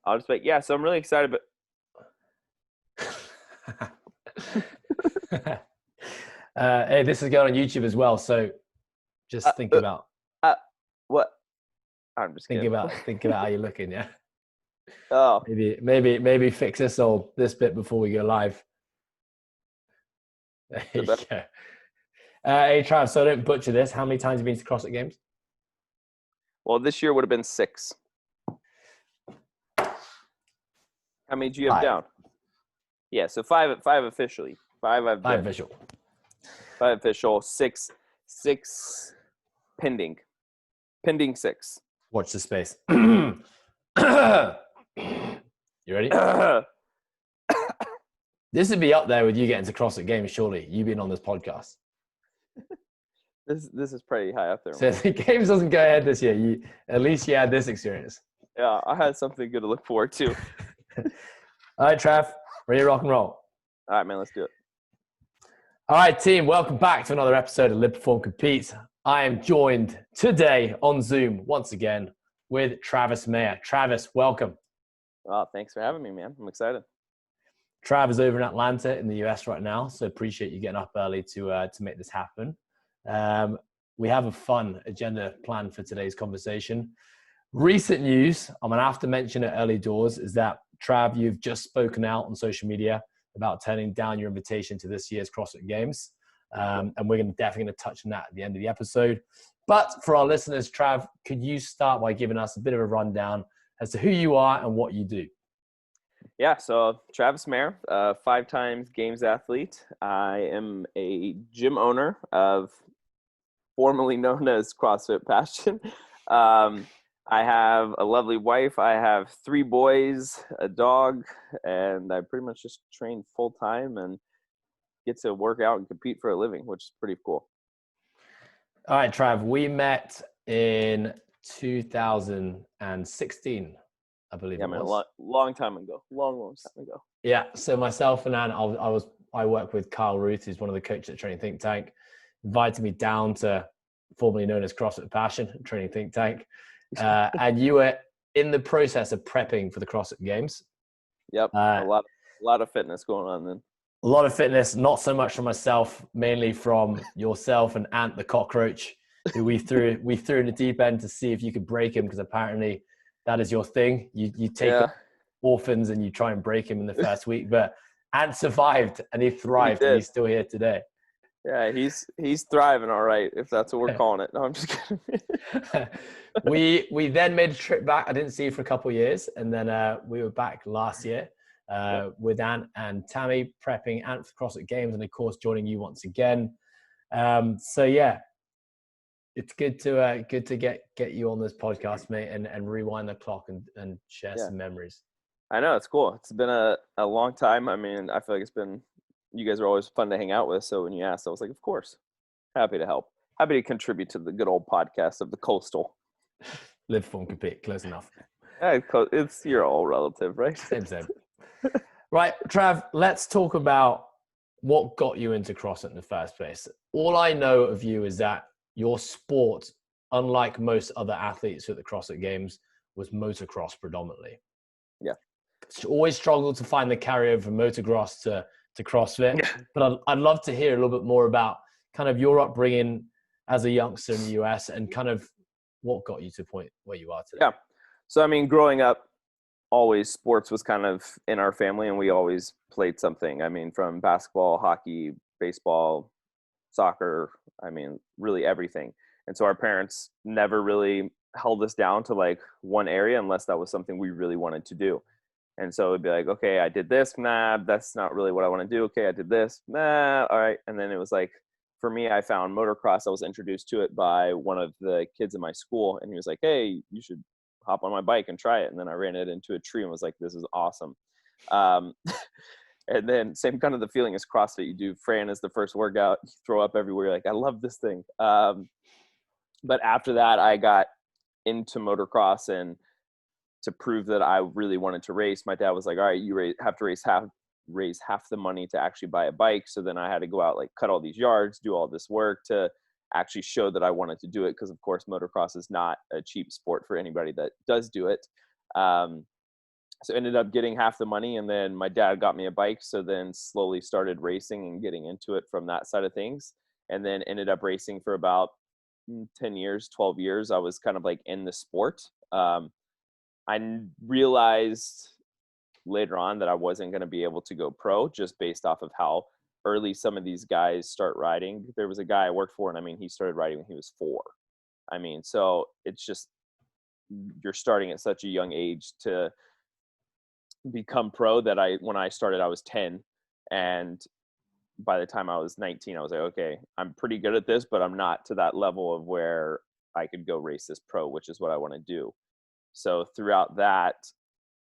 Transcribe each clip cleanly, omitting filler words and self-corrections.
I'll just like, yeah. So I'm really excited, but Hey, this is going on YouTube as well, so just think about what? I'm just think kidding. about think about how you're looking. Yeah, Oh, maybe fix this bit before we go live. There you go. Hey, Trav, so don't butcher this. How many times have you been to CrossFit Games? well, this year would have been 6. How many do you have 5. down? Yeah, so 5 officially. 5 I've 5 been. official. 5 official. 6 pending. Pending 6. Watch the space. You ready? This would be up there with you getting to CrossFit Games, surely. You being on this podcast. This is pretty high up there. So if the Games doesn't go ahead this year, at least you had this experience. Yeah, I had something good to look forward to. All right, Trav, ready to rock and roll? All right, man, let's do it. All right, team, welcome back to another episode of Live, Perform, Compete. I am joined today on Zoom once again with Travis Mayer. Travis, welcome. Well, thanks for having me, man. I'm excited. Trav is over in Atlanta in the US right now, so appreciate you getting up early to make this happen. We have a fun agenda planned for today's conversation. Recent news, I'm going to have to mention it early doors, is that, Trav, you've just spoken out on social media about turning down your invitation to this year's CrossFit Games. And we're definitely going to touch on that at the end of the episode. But for our listeners, Trav, could you start by giving us a bit of a rundown as to who you are and what you do? Yeah, so Travis Mayer, 5 times Games Athlete. I am a gym owner of formerly known as CrossFit Passion. I have a lovely wife. I have 3 boys, a dog, and I pretty much just train full time and get to work out and compete for a living, which is pretty cool. All right, Trav, we met in 2016, I believe. Yeah, man, long time ago. Long time ago. Yeah, so myself and Ann, I work with Kyle Ruth, who's one of the coaches at Training Think Tank, invited me down to formerly known as CrossFit Passion, Training Think Tank. And you were in the process of prepping for the CrossFit Games. Yep, a lot of fitness going on then. A lot of fitness, not so much from myself, mainly from yourself and Ant the cockroach, who we threw in the deep end to see if you could break him, because apparently that is your thing. You take orphans and you try and break him in the first week, but Ant survived and he thrived and he's still here today. Yeah, he's thriving all right, if that's what we're calling it. No, I'm just kidding. We then made a trip back. I didn't see you for a couple of years, and then we were back last year with Ant and Tammy, prepping Ant for CrossFit Games, and of course joining you once again. So yeah, it's good to get you on this podcast, mate, and rewind the clock and share some memories. I know, it's cool. It's been a long time. I mean, I feel like you guys are always fun to hang out with. So when you asked, I was like, of course, happy to help. Happy to contribute to the good old podcast of the Coastal. Live, Perform, Compete, close enough. It's your all relative, right? Same. Right, Trav, let's talk about what got you into CrossFit in the first place. All I know of you is that your sport, unlike most other athletes at the CrossFit Games, was motocross predominantly. Yeah. Always struggled to find the carryover from motocross to CrossFit. Yeah. But I'd love to hear a little bit more about kind of your upbringing as a youngster in the US and kind of what got you to the point where you are today. Yeah. So, I mean, growing up, always sports was kind of in our family, and we always played something. I mean, from basketball, hockey, baseball, soccer, I mean, really everything. And so our parents never really held us down to like one area unless that was something we really wanted to do. And so it'd be like, okay, I did this. Nah, that's not really what I want to do. Okay, I did this. Nah, all right. And then it was like, for me, I found motocross. I was introduced to it by one of the kids in my school. And he was like, hey, you should hop on my bike and try it. And then I ran it into a tree and was like, this is awesome. And then same kind of the feeling as CrossFit. You do Fran as the first workout, you throw up everywhere. You're like, I love this thing. But after that, I got into motocross, and to prove that I really wanted to race, my dad was like, all right, you have to raise half the money to actually buy a bike. So then I had to go out, like cut all these yards, do all this work to actually show that I wanted to do it. Cause of course, motocross is not a cheap sport for anybody that does do it. So ended up getting half the money, and then my dad got me a bike. So then slowly started racing and getting into it from that side of things. And then ended up racing for about 10 years, 12 years. I was kind of like in the sport. Realized later on that I wasn't going to be able to go pro just based off of how early some of these guys start riding. There was a guy I worked for, and I mean, he started riding when he was 4. I mean, so it's just, you're starting at such a young age to become pro that when I started, I was 10. And by the time I was 19, I was like, okay, I'm pretty good at this, but I'm not to that level of where I could go race this pro, which is what I want to do. So throughout that,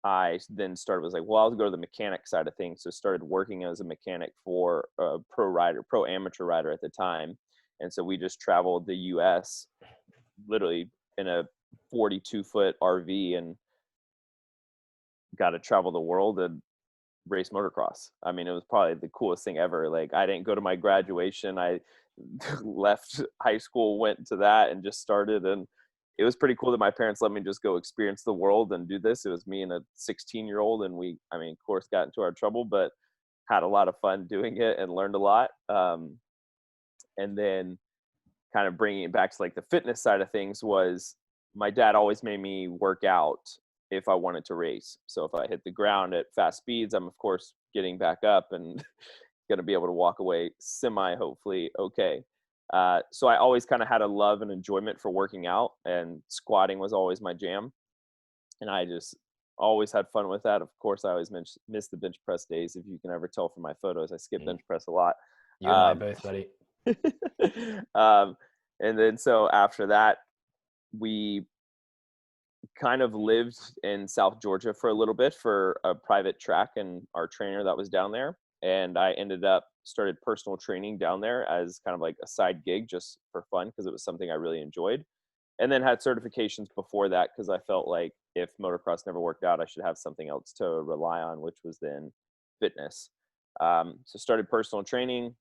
I then was like, well, I'll go to the mechanic side of things. So started working as a mechanic for a pro amateur rider at the time. And so we just traveled the US literally in a 42-foot RV and got to travel the world and race motocross. I mean, it was probably the coolest thing ever. Like, I didn't go to my graduation. I left high school, went to that and just started. And it was pretty cool that my parents let me just go experience the world and do this. It was me and a 16-year-old, and we, I mean, of course, got into our trouble, but had a lot of fun doing it and learned a lot. And then kind of bringing it back to like the fitness side of things was my dad always made me work out if I wanted to race. So if I hit the ground at fast speeds, I'm of course getting back up and going to be able to walk away hopefully okay. So I always kind of had a love and enjoyment for working out, and squatting was always my jam. And I just always had fun with that. Of course, I always miss the bench press days. If you can ever tell from my photos, I skip bench press a lot. You and I both, buddy. And then so after that, we kind of lived in South Georgia for a little bit for a private track and our trainer that was down there. And I started personal training down there as kind of like a side gig just for fun, because it was something I really enjoyed. And then had certifications before that, because I felt like if motocross never worked out, I should have something else to rely on, which was then fitness. So started personal training.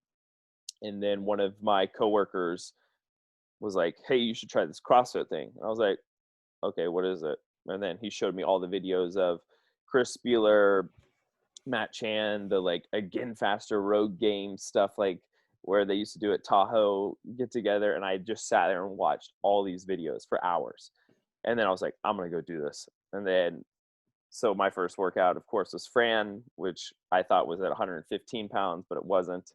And then one of my coworkers was like, hey, you should try this CrossFit thing. And I was like, okay, what is it? And then he showed me all the videos of Chris Spieler, Matt Chan, the like Again Faster road game stuff, like where they used to do at Tahoe get together. And I just sat there and watched all these videos for hours. And then I was like, I'm going to go do this. And then, so my first workout, of course, was Fran, which I thought was at 115 pounds, but it wasn't.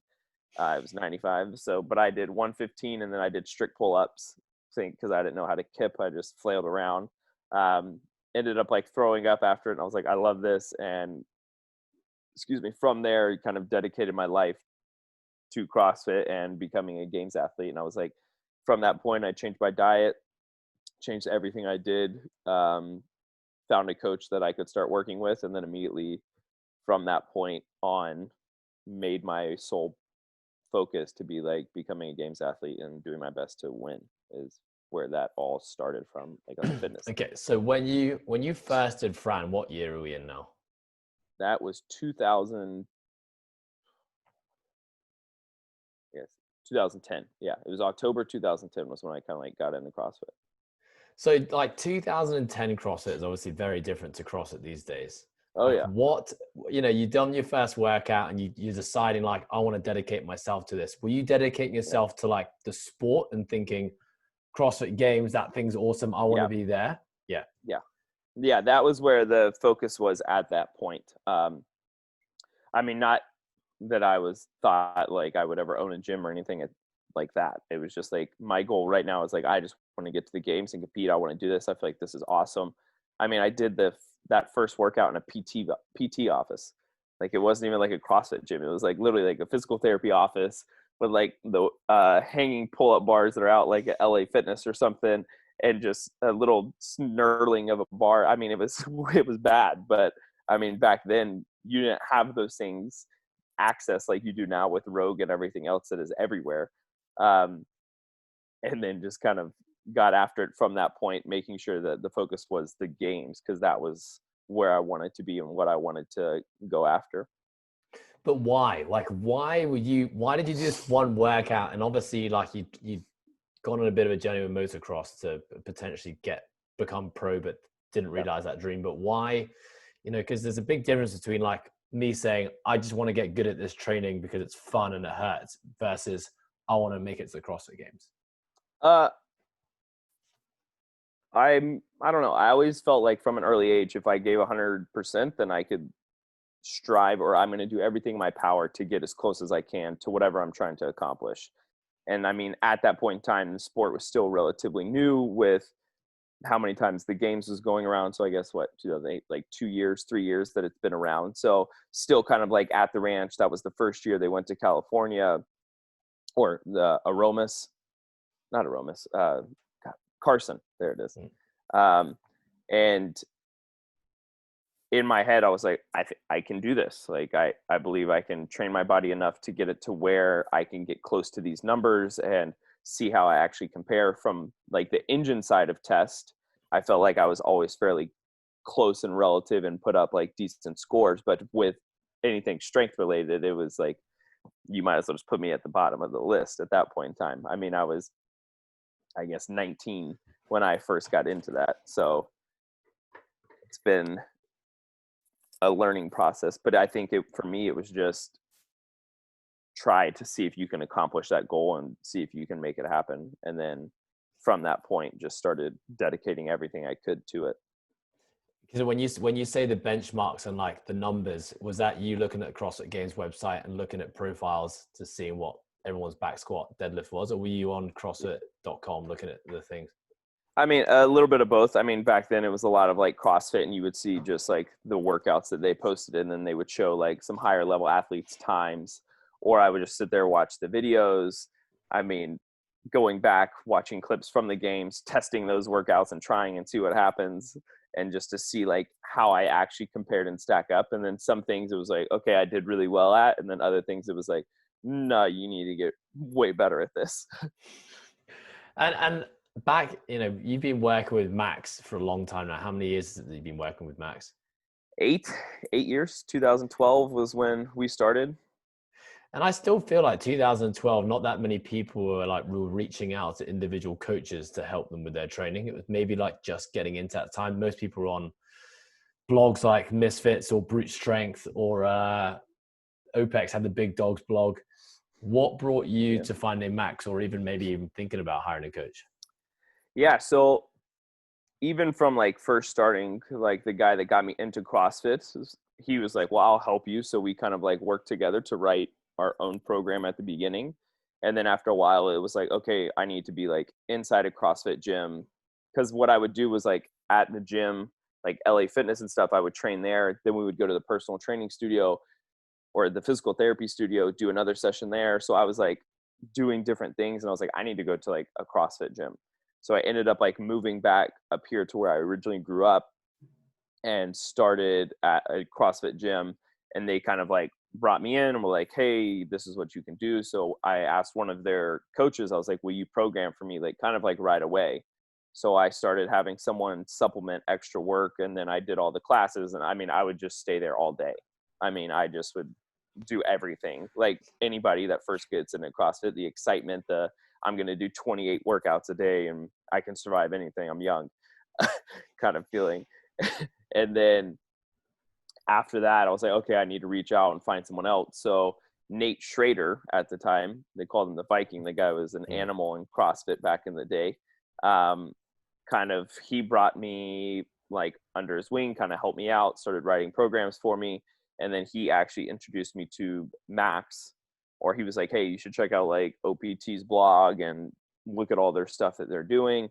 It was 95. So, but I did 115, and then I did strict pull-ups, because I didn't know how to kip. I just flailed around. Ended up like throwing up after it. And I was like, I love this. And from there, kind of dedicated my life to CrossFit and becoming a games athlete. And I was like, from that point, I changed my diet, changed everything I did, found a coach that I could start working with. And then immediately from that point on, made my sole focus to be like becoming a games athlete and doing my best to win, is where that all started from, like on the fitness. Okay, so when you first did Fran, what year are we in now? That was 2000. Yes, 2010. Yeah, it was October 2010 was when I kind of like got into CrossFit. So like 2010 CrossFit is obviously very different to CrossFit these days. Oh like yeah. What, you've done your first workout and you're deciding like, I want to dedicate myself to this. Were you dedicating yourself to like the sport and thinking CrossFit Games, that thing's awesome, I want to be there? Yeah, that was where the focus was at that point. I mean, not that I thought like I would ever own a gym or anything like that. It was just like, my goal right now is like, I just want to get to the games and compete. I want to do this. I feel like this is awesome. I mean, I did that first workout in a PT office. Like, it wasn't even like a CrossFit gym. It was like literally like a physical therapy office with like the hanging pull-up bars that are out like at LA Fitness or something, and just a little snurling of a bar. I mean, it was bad, but I mean, back then you didn't have those things access like you do now with Rogue and everything else that is everywhere. And then just kind of got after it from that point, making sure that the focus was the games, because that was where I wanted to be and what I wanted to go after. But why? Like, why did you do this one workout? And obviously, like, you'd gone on a bit of a journey with motocross to potentially become pro, but didn't realize that dream. But why You know, because there's a big difference between like me saying, I just want to get good at this training because it's fun and it hurts versus I want to make it to the CrossFit Games. Uh, I don't know. I always felt like from an early age, if I gave 100%, then I could strive, or I'm going to do everything in my power to get as close as I can to whatever I'm trying to accomplish. And I mean, at that point in time, the sport was still relatively new with how many times the games was going around. So I guess what, 2008, like 2 years, 3 years that it's been around. So still kind of like at the ranch. That was the first year they went to California, or the Aromas, not Aromas, Carson. There it is. And in my head, I was like, I can do this. Like, I believe I can train my body enough to get it to where I can get close to these numbers and see how I actually compare from like the engine side of test. I felt like I was always fairly close and relative and put up like decent scores, but with anything strength related, it was like, you might as well just put me at the bottom of the list at that point in time. I mean, I was, I guess, 19 when I first got into that. So it's been a learning process, but I think for me, it was just try to see if you can accomplish that goal and see if you can make it happen. And then from that point, just started dedicating everything I could to it. Because when you say the benchmarks and like the numbers, was that you looking at CrossFit Games website and looking at profiles to see what everyone's back squat deadlift was, or were you on CrossFit.com looking at the things? I mean, a little bit of both. I mean, back then it was a lot of like CrossFit, and you would see just like the workouts that they posted, and then they would show like some higher level athletes' times, or I would just sit there, watch the videos. I mean, going back, watching clips from the games, testing those workouts and trying and see what happens, and just to see like how I actually compared and stack up. And then some things it was like, okay, I did really well at, and then other things it was like, no, you need to get way better at this. And back, you know, you've been working with Max for a long time now. How many years have you been working with Max? 8 years. 2012 was when we started. And I still feel like 2012, not that many people were like reaching out to individual coaches to help them with their training. It was maybe like just getting into that time. Most people were on blogs like Misfits or Brute Strength, or OPEX had the Big Dogs blog. What brought you to finding Max, or even maybe even thinking about hiring a coach? Yeah. So even from like first starting, like the guy that got me into CrossFit, he was like, well, I'll help you. So we kind of like worked together to write our own program at the beginning. And then after a while, it was like, okay, I need to be like inside a CrossFit gym. Because what I would do was like at the gym, like LA Fitness and stuff, I would train there. Then we would go to the personal training studio or the physical therapy studio, do another session there. So I was like doing different things. And I was like, I need to go to like a CrossFit gym. So I ended up like moving back up here to where I originally grew up and started at a CrossFit gym. And they kind of like brought me in and were like, hey, this is what you can do. So I asked one of their coaches, I was like, will you program for me? Like kind of like right away. So I started having someone supplement extra work, and then I did all the classes. And I mean, I would just stay there all day. I mean, I just would do everything. Like anybody that first gets into CrossFit, the excitement, I'm going to do 28 workouts a day and I can survive anything. I'm young kind of feeling. And then after that, I was like, okay, I need to reach out and find someone else. So Nate Schrader at the time, they called him the Viking. The guy was an animal in CrossFit back in the day. He brought me like under his wing, kind of helped me out, started writing programs for me. And then he actually introduced me to Max, or he was like, hey, you should check out like OPT's blog and look at all their stuff that they're doing.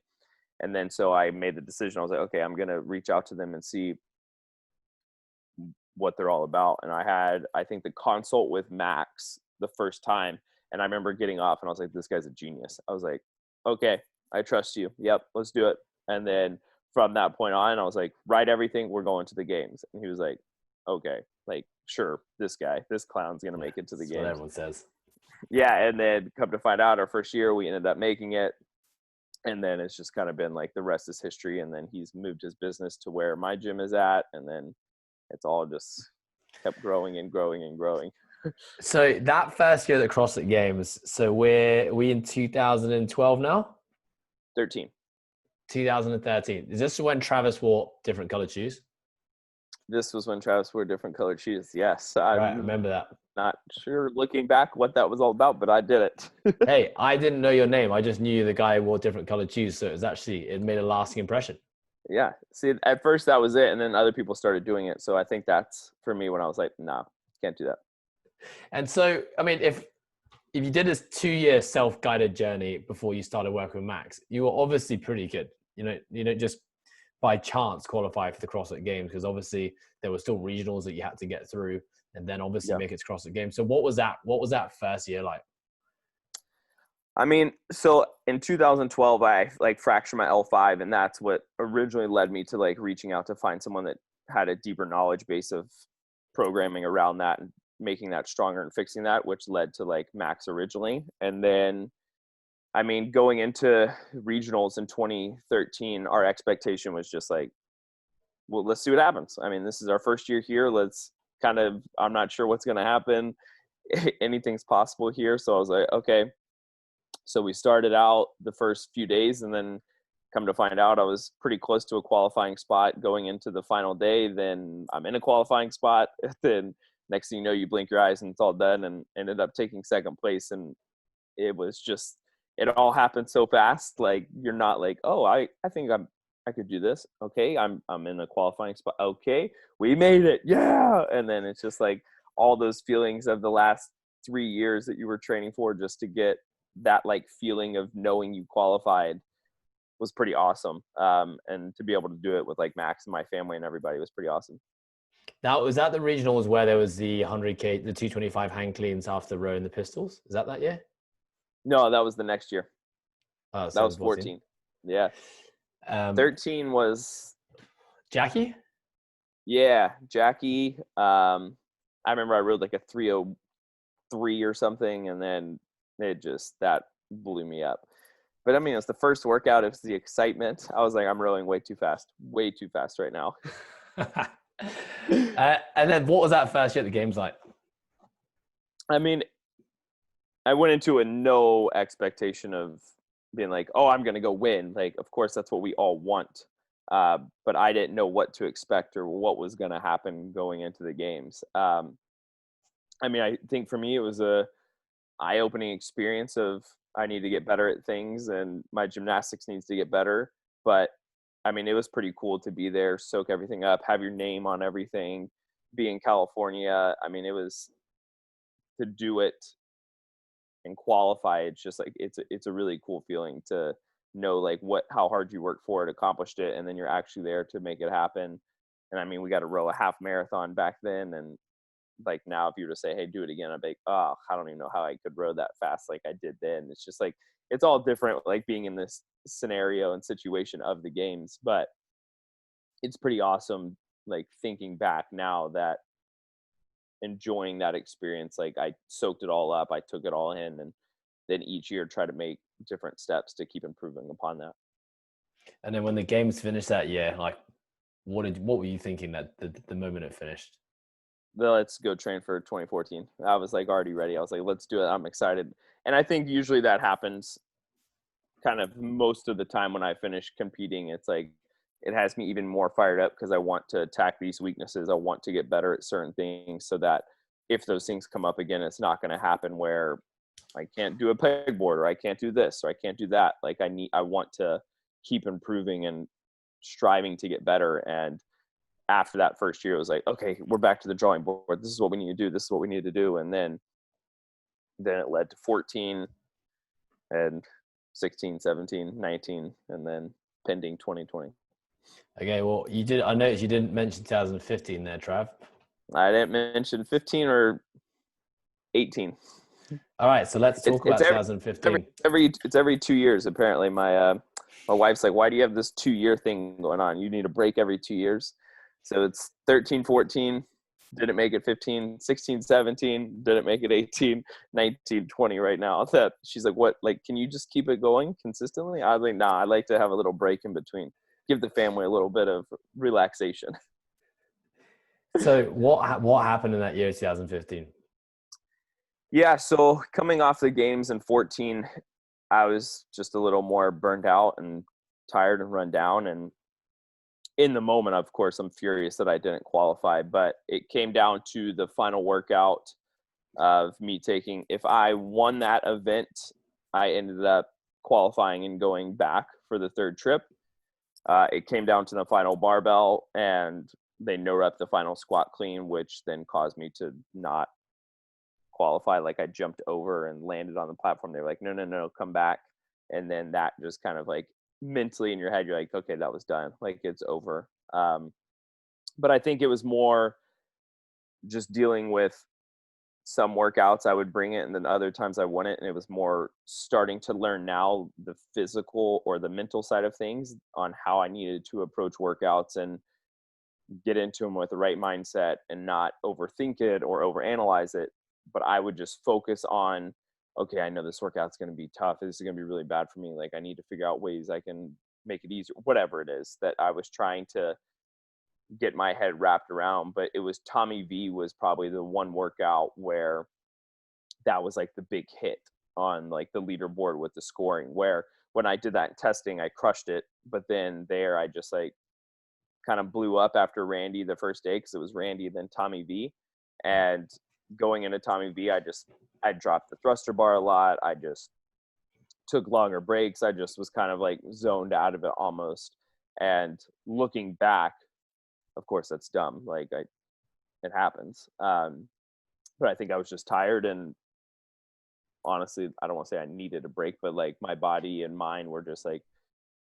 And then so I made the decision. I was like, okay, I'm going to reach out to them and see what they're all about. And I think the consult with Max the first time. And I remember getting off and I was like, this guy's a genius. I was like, okay, I trust you. Yep, let's do it. And then from that point on, I was like, write everything. We're going to the games. And he was like, okay, like, sure, this clown's going to make it to the games. What everyone says. Yeah. And then come to find out, our first year, we ended up making it. And then it's just kind of been like the rest is history. And then he's moved his business to where my gym is at. And then it's all just kept growing and growing and growing. So that first year at the CrossFit Games, so we in 2012 now? 13. 2013. Is this when Travis wore different colored shoes? This was when Travis wore different colored shoes. Yes, Right, I I'm remember that. not sure looking back what that was all about, but I did it. Hey, I didn't know your name. I just knew the guy who wore different colored shoes. So it made a lasting impression. Yeah. See, at first that was it, and then other people started doing it. So I think that's for me when I was like, nah, can't do that. And so, I mean, if you did this 2-year self-guided journey before you started working with Max, you were obviously pretty good. You don't just by chance qualify for the CrossFit Games, because obviously there were still regionals that you had to get through, and then obviously Yeah. make it to CrossFit Games. So what was that first year like? I mean, so in 2012, I like fractured my L5, and that's what originally led me to like reaching out to find someone that had a deeper knowledge base of programming around that and making that stronger and fixing that, which led to like Max originally. And then, I mean, going into regionals in 2013, our expectation was just like, well, let's see what happens. I mean, this is our first year here. Let's kind of, I'm not sure what's going to happen. Anything's possible here. So I was like, okay. So we started out the first few days, and then come to find out I was pretty close to a qualifying spot going into the final day. Then I'm in a qualifying spot. Then next thing you know, you blink your eyes and it's all done, and ended up taking second place. And it was just, it all happened so fast. Like you're not like, oh, I think I could do this. Okay. I'm in a qualifying spot. Okay. We made it. Yeah. And then it's just like all those feelings of the last 3 years that you were training for just to get that like feeling of knowing you qualified was pretty awesome. And to be able to do it with like Max and my family and everybody was pretty awesome. Now, was that the regionals where there was the 100K, the 225 hang cleans after row and the pistols? Is that year? No, that was the next year. Oh, That was 714. 14. Yeah. Um, 13 was, Jackie? yeah, Jackie. I remember I rode like a 303 or something, and then that blew me up. But I mean, it's the first workout. It was the excitement. I was like, I'm rowing way too fast right now. And then what was that first year at the games like? I mean, I went into a no expectation of being like, oh, I'm going to go win. Like, of course, that's what we all want. But I didn't know what to expect or what was going to happen going into the games. I mean, I think for me, it was a eye-opening experience of I need to get better at things and my gymnastics needs to get better. But I mean, it was pretty cool to be there, soak everything up, have your name on everything, be in California. I mean, it was to do it and qualify. It's just like it's a really cool feeling to know like how hard you worked for it, accomplished it, and then you're actually there to make it happen. And I mean, we got to row a half marathon back then, and like now if you were to say, hey, do it again, I'd be like, oh, I don't even know how I could row that fast like I did then. It's just like it's all different, like being in this scenario and situation of the games. But it's pretty awesome, like thinking back now, that enjoying that experience. Like I soaked it all up, I took it all in, and then each year try to make different steps to keep improving upon that. And then when the games finished that year, like what were you thinking that the moment it finished? Let's go train for 2014. I was like already ready. I was like, let's do it. I'm excited. And I think usually that happens kind of most of the time when I finish competing. It's like it has me even more fired up because I want to attack these weaknesses. I want to get better at certain things so that if those things come up again, it's not going to happen where I can't do a pegboard or I can't do this or I can't do that. Like I want to keep improving and striving to get better. And after that first year, it was like, okay, we're back to the drawing board. This is what we need to do. This is what we need to do. And then it led to 14 and 16, 17, 19, and then pending 2020. Okay, well, I noticed you didn't mention 2015 there, Trav. I didn't mention 15 or 18. All right, so let's talk about 2015. It's every 2 years. Apparently, my wife's like, "Why do you have this 2-year thing going on? You need a break every 2 years." So it's 13, 14, didn't make it 15, 16, 17, didn't make it 18, 19, 20 right now. That she's like, "What? Like, can you just keep it going consistently?" I was like, "Nah, I like to have a little break in between, give the family a little bit of relaxation." So what happened in that year, 2015? Yeah, so coming off the games in 14, I was just a little more burned out and tired and run down. And in the moment, of course, I'm furious that I didn't qualify, but it came down to the final workout of me taking, if I won that event, I ended up qualifying and going back for the third trip. It came down to the final barbell, and they no rep the final squat clean, which then caused me to not qualify. Like I jumped over and landed on the platform. They're like, no, no, no, come back. And then that just kind of like mentally in your head, you're like, okay, that was done. Like it's over. But I think it was more just dealing with some workouts I would bring it, and then other times I wouldn't. And it was more starting to learn now the physical or the mental side of things on how I needed to approach workouts and get into them with the right mindset and not overthink it or overanalyze it. But I would just focus on, okay, I know this workout's going to be tough. This is going to be really bad for me. Like I need to figure out ways I can make it easier, whatever it is that I was trying to get my head wrapped around. But it was Tommy V was probably the one workout where that was like the big hit on like the leaderboard with the scoring, where when I did that testing, I crushed it. But then there, I just like kind of blew up after Randy the first day, because it was Randy, then Tommy V. And going into Tommy V, I dropped the thruster bar a lot. I just took longer breaks. I just was kind of like zoned out of it almost. And looking back, of course, that's dumb. Like it happens. But I think I was just tired, and honestly, I don't want to say I needed a break, but like my body and mind were just like,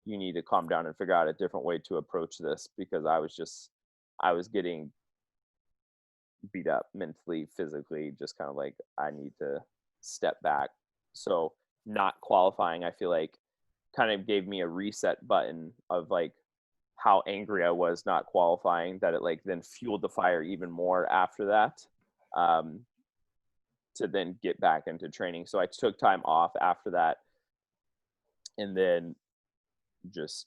you need to calm down and figure out a different way to approach this, because I was getting beat up mentally, physically, just kind of like, I need to step back. So not qualifying, I feel like kind of gave me a reset button of like how angry I was not qualifying, that it like then fueled the fire even more after that, to then get back into training. So I took time off after that, and then just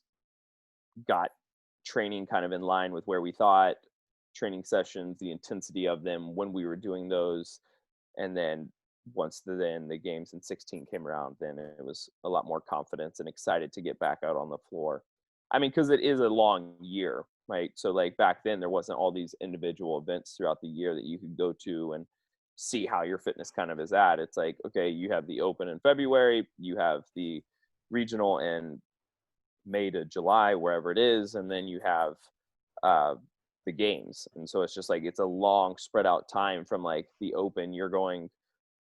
got training kind of in line with where we thought, training sessions, the intensity of them when we were doing those. And then once the games in 16 came around, then it was a lot more confidence and excited to get back out on the floor. I mean, because it is a long year, right? So like back then there wasn't all these individual events throughout the year that you could go to and see how your fitness kind of is at. It's like, okay, you have the open in February, you have the regional in May to July, wherever it is, and then you have the games. And so it's just like, it's a long spread out time. From like the open, you're going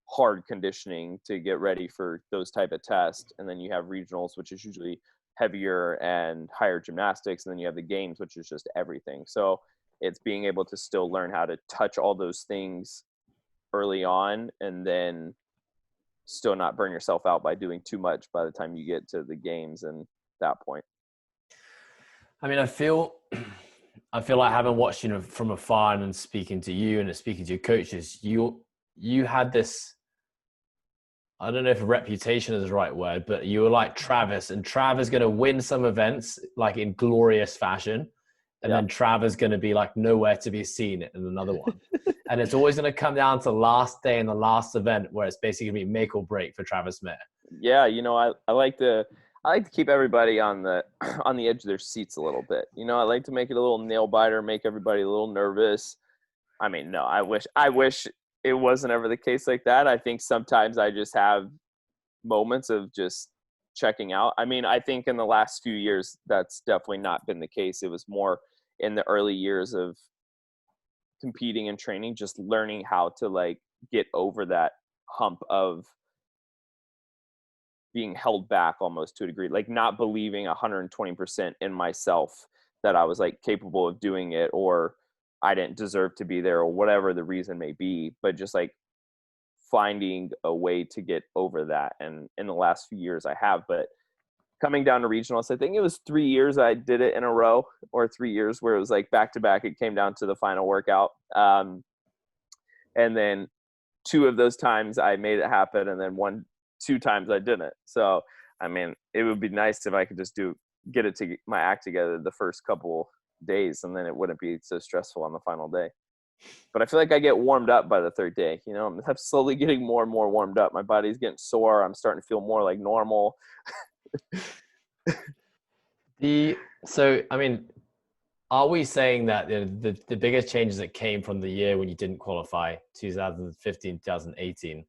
hard conditioning to get ready for those type of tests, and then you have regionals, which is usually heavier and higher gymnastics, and then you have the games, which is just everything. So it's being able to still learn how to touch all those things early on, and then still not burn yourself out by doing too much by the time you get to the games and that point. I mean, I feel like, having watched, you know, from afar and speaking to you and speaking to your coaches, you had this, I don't know if reputation is the right word, but you were like Travis, and Travis going to win some events like in glorious fashion. And then Travis going to be like nowhere to be seen in another one. And it's always going to come down to last day and the last event, where it's basically going to be make or break for Travis Smith. Yeah. You know, I like to keep everybody on the edge of their seats a little bit. You know, I like to make it a little nail biter, make everybody a little nervous. I mean, no, I wish it wasn't ever the case like that. I think sometimes I just have moments of just checking out. I mean, I think in the last few years, that's definitely not been the case. It was more in the early years of competing and training, just learning how to like get over that hump of being held back almost to a degree, like not believing 120% in myself that I was like capable of doing it, or I didn't deserve to be there, or whatever the reason may be, but just like finding a way to get over that. And in the last few years I have, but coming down to regionals, I think it was 3 years I did it in a row, or 3 years where it was like back to back. It came down to the final workout. And then 2 of those times I made it happen, and then 2 times I didn't. So, I mean, it would be nice if I could just get my act together the first couple days, and then it wouldn't be so stressful on the final day. But I feel like I get warmed up by the 3rd day. You know, I'm slowly getting more and more warmed up. My body's getting sore. I'm starting to feel more like normal. So, I mean, are we saying that the biggest changes that came from the year when you didn't qualify, 2015, 2018,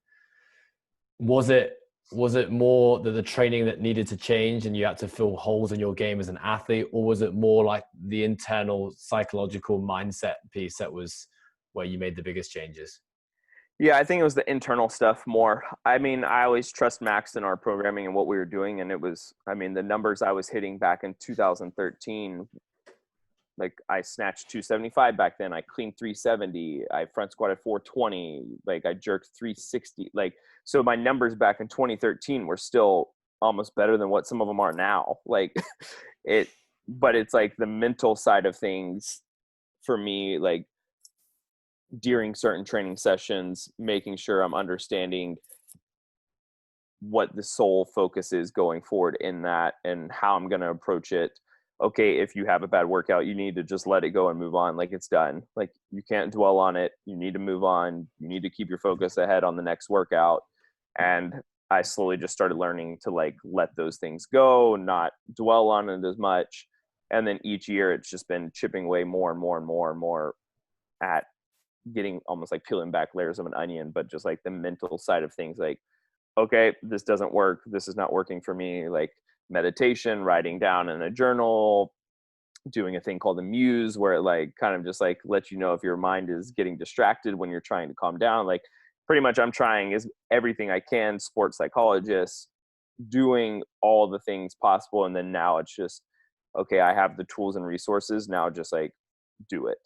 was it more that the training that needed to change and you had to fill holes in your game as an athlete, or was it more like the internal psychological mindset piece that was where you made the biggest changes? Yeah, I think it was the internal stuff more. I mean, I always trust Max in our programming and what we were doing. And it was, I mean, the numbers I was hitting back in 2013, like I snatched 275 back then. I cleaned 370. I front squatted 420. Like I jerked 360. Like, so my numbers back in 2013 were still almost better than what some of them are now. Like it, but it's like the mental side of things for me, like during certain training sessions, making sure I'm understanding what the sole focus is going forward in that and how I'm going to approach it. Okay, if you have a bad workout, you need to just let it go and move on. Like it's done. Like you can't dwell on it. You need to move on. You need to keep your focus ahead on the next workout. And I slowly just started learning to like let those things go, not dwell on it as much. And then each year it's just been chipping away more and more and more and more at getting almost like peeling back layers of an onion, but just like the mental side of things, like, okay, this doesn't work. This is not working for me. Like meditation, writing down in a journal, doing a thing called the muse, where it like kind of just like lets you know if your mind is getting distracted when you're trying to calm down. Like pretty much I'm trying is everything I can, sports psychologist, doing all the things possible. And then now it's just, okay, I have the tools and resources now, just like do it.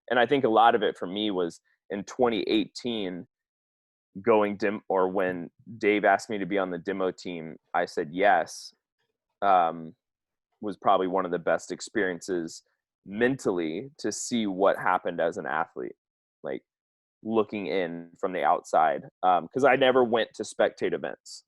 And I think a lot of it for me was in 2018 going or when Dave asked me to be on the demo team, I said yes. Was probably one of the best experiences mentally to see what happened as an athlete, like looking in from the outside. Because I never went to spectate events,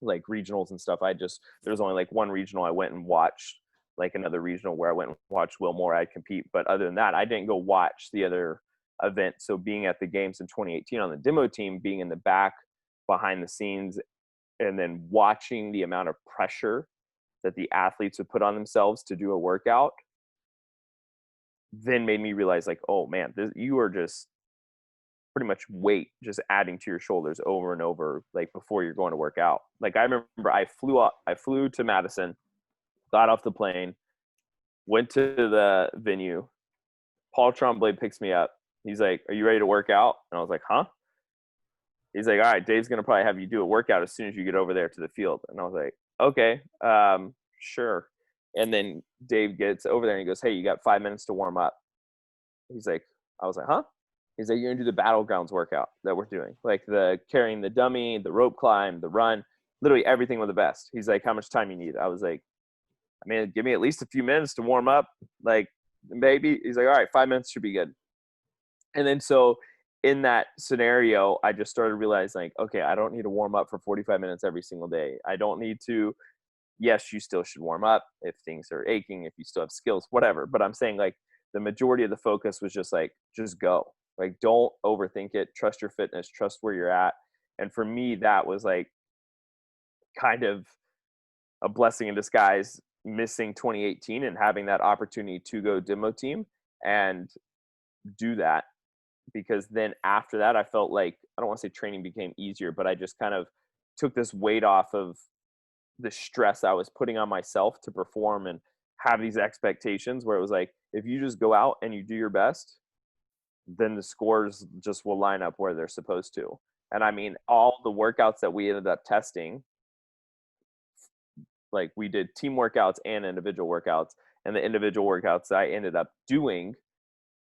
like regionals and stuff. There was only like one regional I went and watched, like another regional where I went and watched Will Morad compete. But other than that, I didn't go watch the other event. So being at the games in 2018 on the demo team, being in the back behind the scenes, and then watching the amount of pressure that the athletes would put on themselves to do a workout, then made me realize like, oh man, you are just pretty much weight just adding to your shoulders over and over, like before you're going to work out. Like I remember I flew to Madison, got off the plane, went to the venue. Paul Tremblay picks me up. He's like, are you ready to work out? And I was like, huh? He's like, all right, Dave's going to probably have you do a workout as soon as you get over there to the field. And I was like, okay, sure. And then Dave gets over there and he goes, hey, you got 5 minutes to warm up. He's like, I was like, huh? He's like, you're going to do the battlegrounds workout that we're doing. Like the carrying the dummy, the rope climb, the run, literally everything with the best. He's like, how much time you need? I was like, I mean, give me at least a few minutes to warm up. Like maybe. He's like, all right, 5 minutes should be good. And then so in that scenario, I just started realizing like, okay, I don't need to warm up for 45 minutes every single day. I don't need to. Yes, you still should warm up if things are aching, if you still have skills, whatever. But I'm saying like the majority of the focus was just like, just go. Like, don't overthink it. Trust your fitness, trust where you're at. And for me, that was like kind of a blessing in disguise, missing 2018 and having that opportunity to go demo team and do that. Because then after that, I felt like, I don't want to say training became easier, but I just kind of took this weight off of the stress I was putting on myself to perform and have these expectations, where it was like, if you just go out and you do your best, then the scores just will line up where they're supposed to. And I mean, all the workouts that we ended up testing, like we did team workouts and individual workouts, and the individual workouts I ended up doing,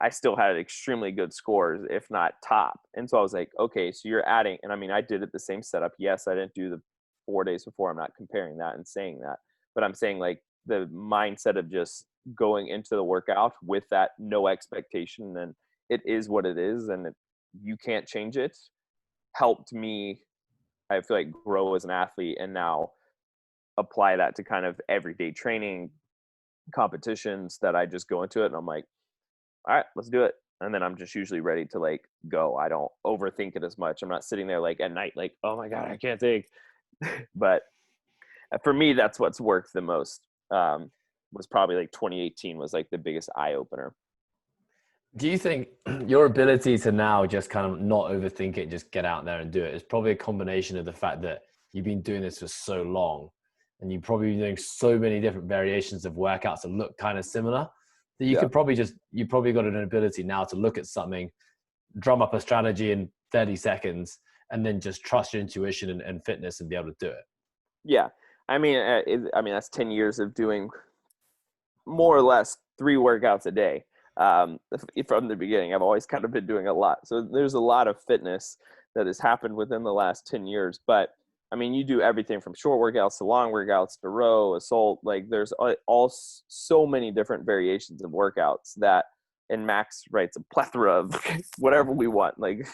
I still had extremely good scores, if not top. And so I was like, okay, so you're adding, and I mean, I did it the same setup. Yes, I didn't do the 4 days before. I'm not comparing that and saying that, but I'm saying like the mindset of just going into the workout with that no expectation and it is what it is and you can't change it, helped me, I feel like, grow as an athlete and now apply that to kind of everyday training competitions that I just go into it and I'm like, all right, let's do it. And then I'm just usually ready to like go. I don't overthink it as much. I'm not sitting there like at night, like, oh my God, I can't think. But for me, that's what's worked the most. was probably like 2018 was like the biggest eye opener. Do you think your ability to now just kind of not overthink it, just get out there and do it, is probably a combination of the fact that you've been doing this for so long and you've probably been doing so many different variations of workouts that look kind of similar that you Yeah. could probably you probably got an ability now to look at something, drum up a strategy in 30 seconds, and then just trust your intuition and fitness and be able to do it. Yeah. I mean, that's 10 years of doing more or less 3 workouts a day. From the beginning, I've always kind of been doing a lot. So there's a lot of fitness that has happened within the last 10 years. But I mean, you do everything from short workouts to long workouts to row, assault. Like there's all so many different variations of workouts that, and Max writes a plethora of whatever we want, like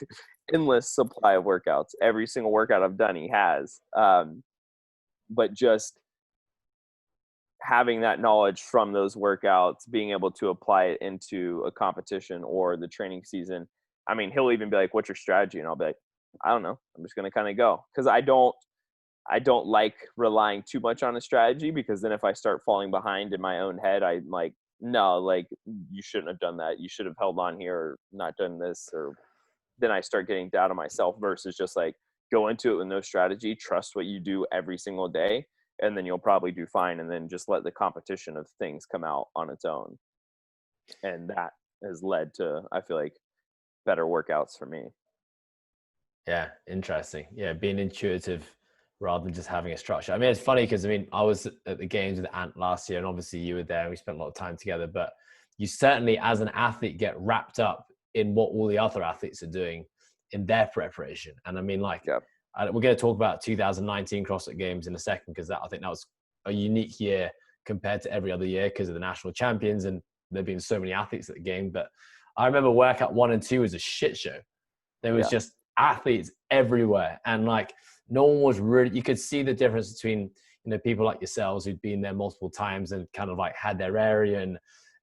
endless supply of workouts. Every single workout I've done, he has. But just having that knowledge from those workouts, being able to apply it into a competition or the training season. I mean, he'll even be like, "What's your strategy?" And I'll be like, "I don't know. I'm just going to kind of go." Because I don't like relying too much on a strategy, because then if I start falling behind in my own head, I'm like, no, like you shouldn't have done that. You should have held on here or not done this. Or then I start getting down on myself versus just like go into it with no strategy, trust what you do every single day, and then you'll probably do fine. And then just let the competition of things come out on its own. And that has led to, I feel like, better workouts for me. Yeah, interesting. Yeah, being intuitive rather than just having a structure. I mean, it's funny because I was at the games with Ant last year, and obviously you were there, and we spent a lot of time together. But you certainly, as an athlete, get wrapped up in what all the other athletes are doing in their preparation. And I mean, like, Yeah. we're going to talk about 2019 CrossFit Games in a second, because I think that was a unique year compared to every other year because of the national champions and there being so many athletes at the game. But I remember workout 1 and 2 was a shit show. There was just athletes everywhere, and like no one was really, you could see the difference between, you know, people like yourselves who'd been there multiple times and kind of like had their area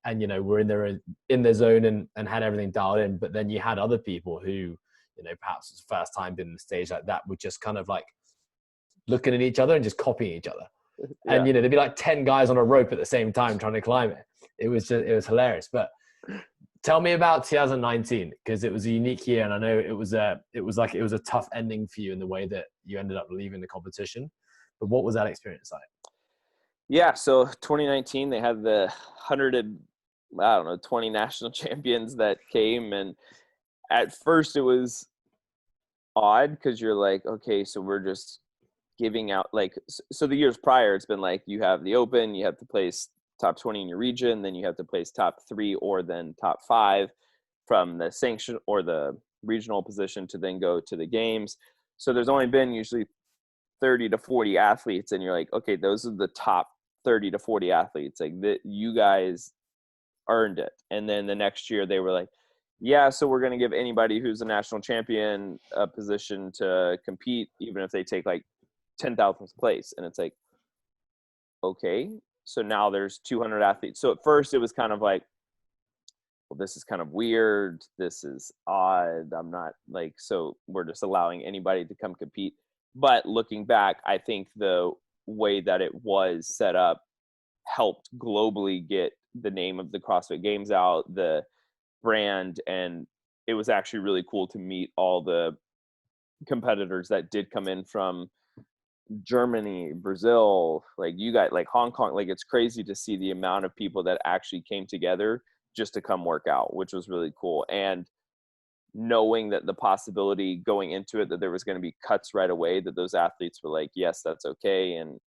and you know, were in their zone and had everything dialed in. But then you had other people who, you know, perhaps it's the first time been on the stage like that, were just kind of like looking at each other and just copying each other. Yeah. And you know, there'd be like 10 guys on a rope at the same time trying to climb it. It was hilarious. But tell me about 2019, because it was a unique year, and I know it was a tough ending for you in the way that you ended up leaving the competition. But what was that experience like? Yeah, so 2019 they had the 20 national champions that came, and at first it was odd because you're like, okay, so we're just giving out, like, so the years prior it's been like you have the open, you have to place top 20 in your region, then you have to place top 3 or then top 5 from the sanction or the regional position to then go to the games. So there's only been usually 30 to 40 athletes, and you're like, okay, those are the top 30 to 40 athletes, like that, you guys earned it. And then the next year they were like, yeah, so we're going to give anybody who's a national champion a position to compete, even if they take like 10,000th place. And it's like, okay, so now there's 200 athletes. So at first it was kind of like, well, this is kind of weird, this is odd, I'm not like, so we're just allowing anybody to come compete. But looking back, I think the way that it was set up helped globally get the name of the CrossFit Games out, the brand, and it was actually really cool to meet all the competitors that did come in from Germany, Brazil, like you got like Hong Kong. Like it's crazy to see the amount of people that actually came together just to come work out, which was really cool. And knowing that the possibility going into it that there was going to be cuts right away, that those athletes were like, yes, that's okay, and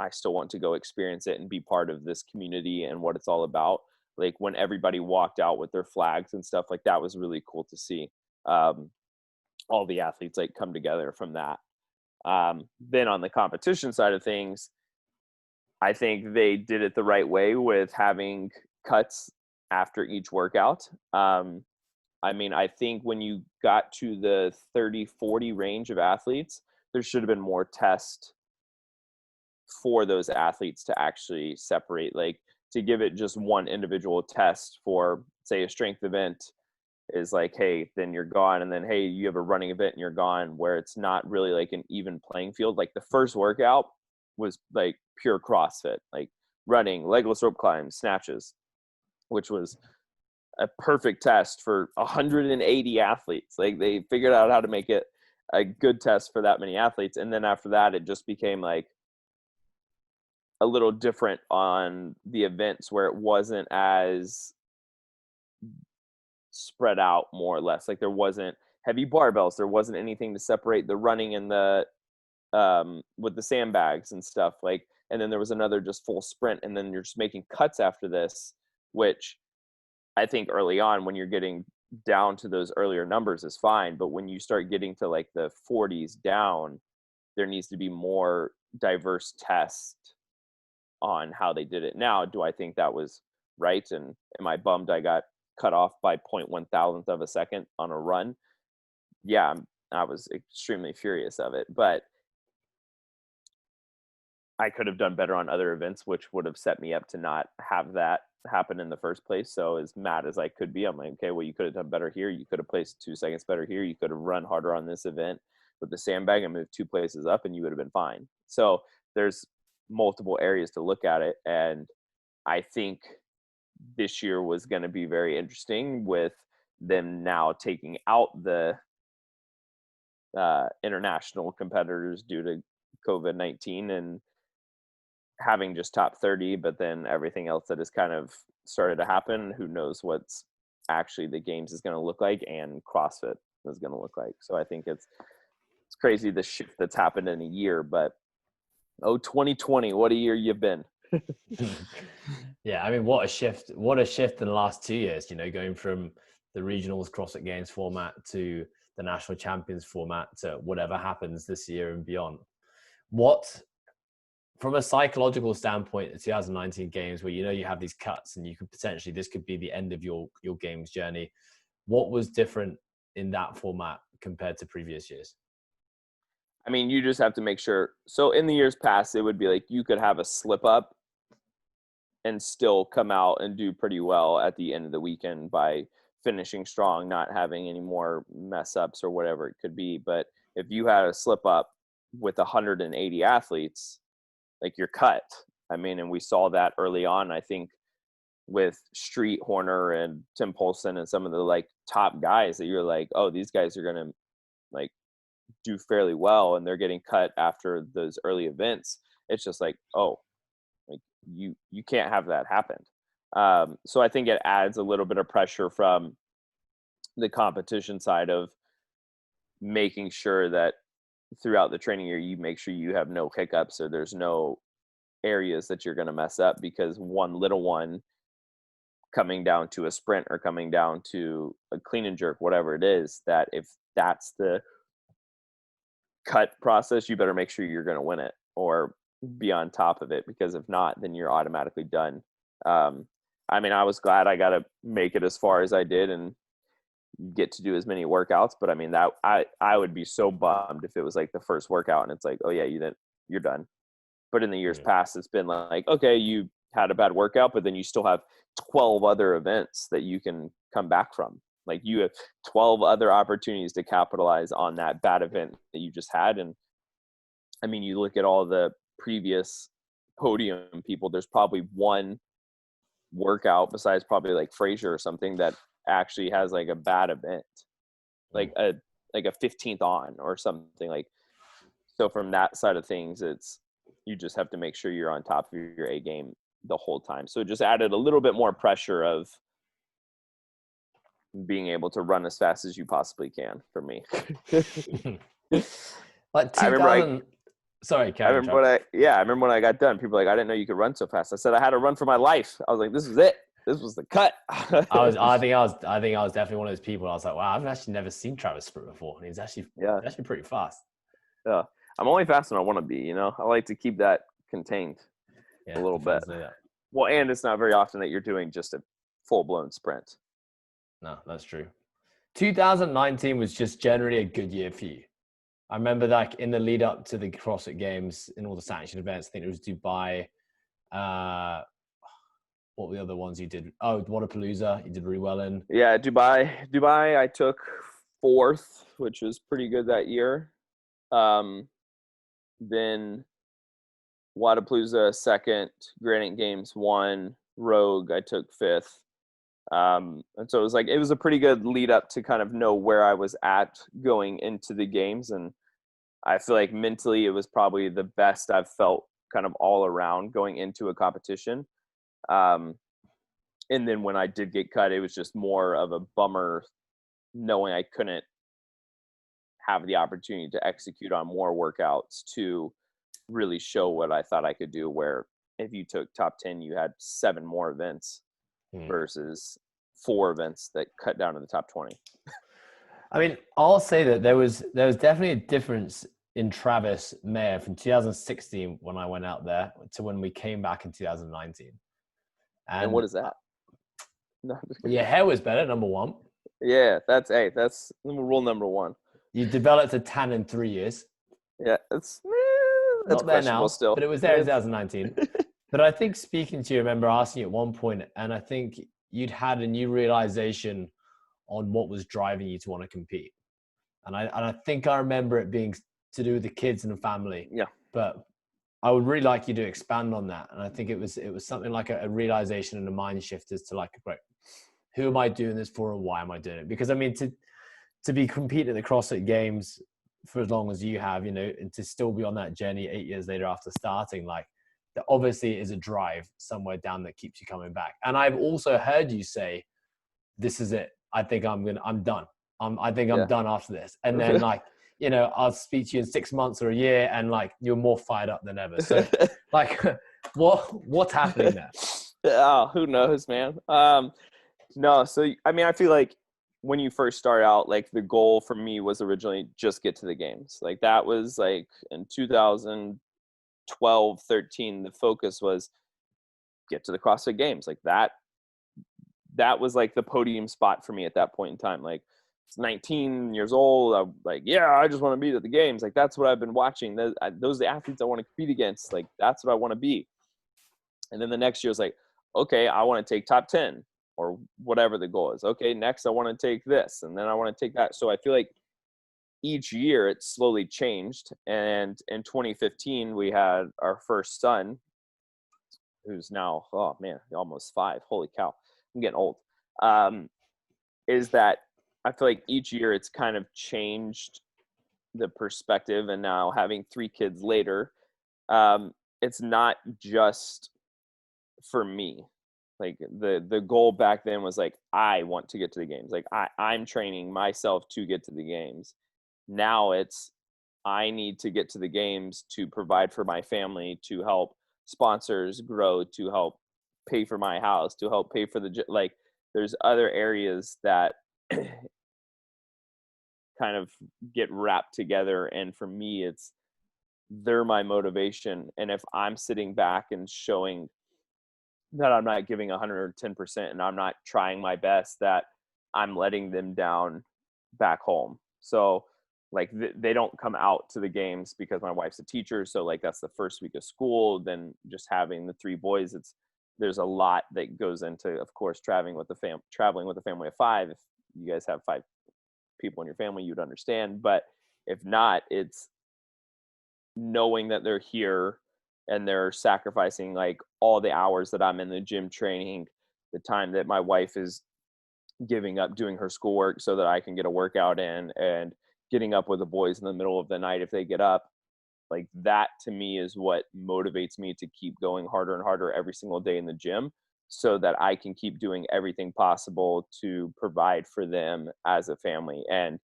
I still want to go experience it and be part of this community and what it's all about. Like when everybody walked out with their flags and stuff, like that was really cool to see. All the athletes like come together from that. Then on the competition side of things, I think they did it the right way with having cuts after each workout. I mean, I think when you got to the 30, 40 range of athletes, there should have been more tests for those athletes to actually separate, like to give it just one individual test for, say, a strength event is like, hey, then you're gone. And then, hey, you have a running event and you're gone, where it's not really like an even playing field. Like the first workout was like pure CrossFit. Like running, legless rope climbs, snatches, which was a perfect test for 180 athletes. Like they figured out how to make it a good test for that many athletes. And then after that, it just became like a little different on the events where it wasn't as spread out, more or less. Like there wasn't heavy barbells. There wasn't anything to separate the running and the with the sandbags and stuff. Like, and then there was another just full sprint, and then you're just making cuts after this, which I think early on when you're getting down to those earlier numbers is fine. But when you start getting to like the 40s down, there needs to be more diverse tests on how they did it. Now, do I think that was right? And am I bummed I got cut off by 0.1 thousandth of a second on a run? Yeah, I was extremely furious of it. But I could have done better on other events, which would have set me up to not have that happen in the first place. So as mad as I could be, I'm like, okay, well, you could have done better here. You could have placed 2 seconds better here. You could have run harder on this event with the sandbag and moved 2 places up, and you would have been fine. So there's multiple areas to look at it. And I think this year was going to be very interesting with them now taking out the international competitors due to COVID-19 and having just top 30, but then everything else that has kind of started to happen, who knows what's actually the games is going to look like and CrossFit is going to look like. So I think it's crazy the shift that's happened in a year, but 2020, what a year you've been. Yeah, I mean, what a shift in the last 2 years, going from the regionals CrossFit Games format to the national champions format to whatever happens this year and beyond. What, from a psychological standpoint, the 2019 games where you have these cuts and you could potentially, this could be the end of your games journey, what was different in that format compared to previous years? I mean, you just have to make sure. So in the years past, it would be like you could have a slip up and still come out and do pretty well at the end of the weekend by finishing strong, not having any more mess ups or whatever it could be. But if you had a slip up with 180 athletes, like you're cut. I mean, and we saw that early on, I think, with Street, Horner, and Tim Poulsen and some of the like top guys that you're like, oh, these guys are going to like do fairly well, and they're getting cut after those early events. It's just like, oh, like you can't have that happen. So I think it adds a little bit of pressure from the competition side of making sure that throughout the training year, you make sure you have no hiccups or there's no areas that you're going to mess up, because one little one coming down to a sprint or coming down to a clean and jerk, whatever it is, that if that's the cut process, you better make sure you're going to win it or be on top of it, because if not, then you're automatically done. I mean, I was glad I got to make it as far as I did and get to do as many workouts, but I mean, that I would be so bummed if it was like the first workout and it's like, oh yeah, you're done. But in the years past, it's been like, okay, you had a bad workout, but then you still have 12 other events that you can come back from. Like you have 12 other opportunities to capitalize on that bad event that you just had. And I mean, you look at all the previous podium people, there's probably one workout besides probably like Frazier or something that actually has like a bad event, like a 15th on or something. Like, so from that side of things, you just have to make sure you're on top of your A game the whole time. So it just added a little bit more pressure of being able to run as fast as you possibly can for me. Like 2000, I remember when I got done, people were like, I didn't know you could run so fast. I said I had to run for my life. I was like, this is it. This was the cut. I think I was definitely one of those people. I was like, wow, I've actually never seen Travis sprint before, and he's actually pretty fast. Yeah, I'm only fast when I want to be. I like to keep that contained a little bit. Well, and it's not very often that you're doing just a full-blown sprint. No, that's true. 2019 was just generally a good year for you. I remember that in the lead up to the CrossFit Games, in all the sanctioned events, I think it was Dubai. What were the other ones you did? Oh, Wadapalooza, you did really well in. Yeah, Dubai, I took 4th, which was pretty good that year. Then Wadapalooza second, Granite Games one, Rogue I took fifth. And so it was a pretty good lead up to kind of know where I was at going into the games. And I feel like mentally it was probably the best I've felt kind of all around going into a competition. Um, and then when I did get cut, it was just more of a bummer knowing I couldn't have the opportunity to execute on more workouts to really show what I thought I could do. Where if you took top 10, you had 7 more events versus 4 events that cut down to the top 20. I mean, I'll say that there was definitely a difference in Travis Mayer from 2016 when I went out there to when we came back in 2019. And what is that? No, your hair was better, number one. Yeah, that's rule number 1. You developed a tan in 3 years. Yeah, that's not there now, still, but it was there in 2019. But I think speaking to you, I remember asking you at one point, and I think you'd had a new realization on what was driving you to want to compete. And I think I remember it being to do with the kids and the family. Yeah. But I would really like you to expand on that. And I think it was something like a realization and a mind shift as to like, right, who am I doing this for and why am I doing it? Because I mean, to be competing at the CrossFit Games for as long as you have, and to still be on that journey 8 years later after starting, like, there obviously is a drive somewhere down that keeps you coming back. And I've also heard you say, this is it. I think I'm done. I think I'm done after this. And then like, I'll speak to you in 6 months or a year and like, you're more fired up than ever. So like, what's happening there? Oh, who knows, man? No. So, I mean, I feel like when you first start out, like the goal for me was originally just get to the games. Like that was like in 2012, 13, the focus was get to the CrossFit Games. Like that was like the podium spot for me at that point in time. Like it's 19 years old. I'm like, yeah, I just want to be at the games. Like that's what I've been watching. Those are the athletes I want to compete against. Like that's what I want to be. And then the next year was like, okay, I want to take top 10 or whatever the goal is. Okay, next I want to take this, and then I want to take that. So I feel like each year it slowly changed. And in 2015, we had our first son, who's now, oh man, almost 5. Holy cow, I'm getting old. Is that I feel like each year it's kind of changed the perspective. And now having 3 kids later, it's not just for me. Like the goal back then was like, I want to get to the games. Like I'm training myself to get to the games. Now it's, I need to get to the games to provide for my family, to help sponsors grow, to help pay for my house, to help pay for like there's other areas that kind of get wrapped together. And for me, they're my motivation. And if I'm sitting back and showing that I'm not giving 110% and I'm not trying my best, that I'm letting them down back home. So like they don't come out to the games because my wife's a teacher. So like that's the first week of school. Then just having the 3 boys, there's a lot that goes into, of course, traveling with a family of 5. If you guys have 5 people in your family, you'd understand. But if not, it's knowing that they're here and they're sacrificing like all the hours that I'm in the gym training, the time that my wife is giving up doing her schoolwork so that I can get a workout in, and getting up with the boys in the middle of the night if they get up. Like that to me is what motivates me to keep going harder and harder every single day in the gym, so that I can keep doing everything possible to provide for them as a family. And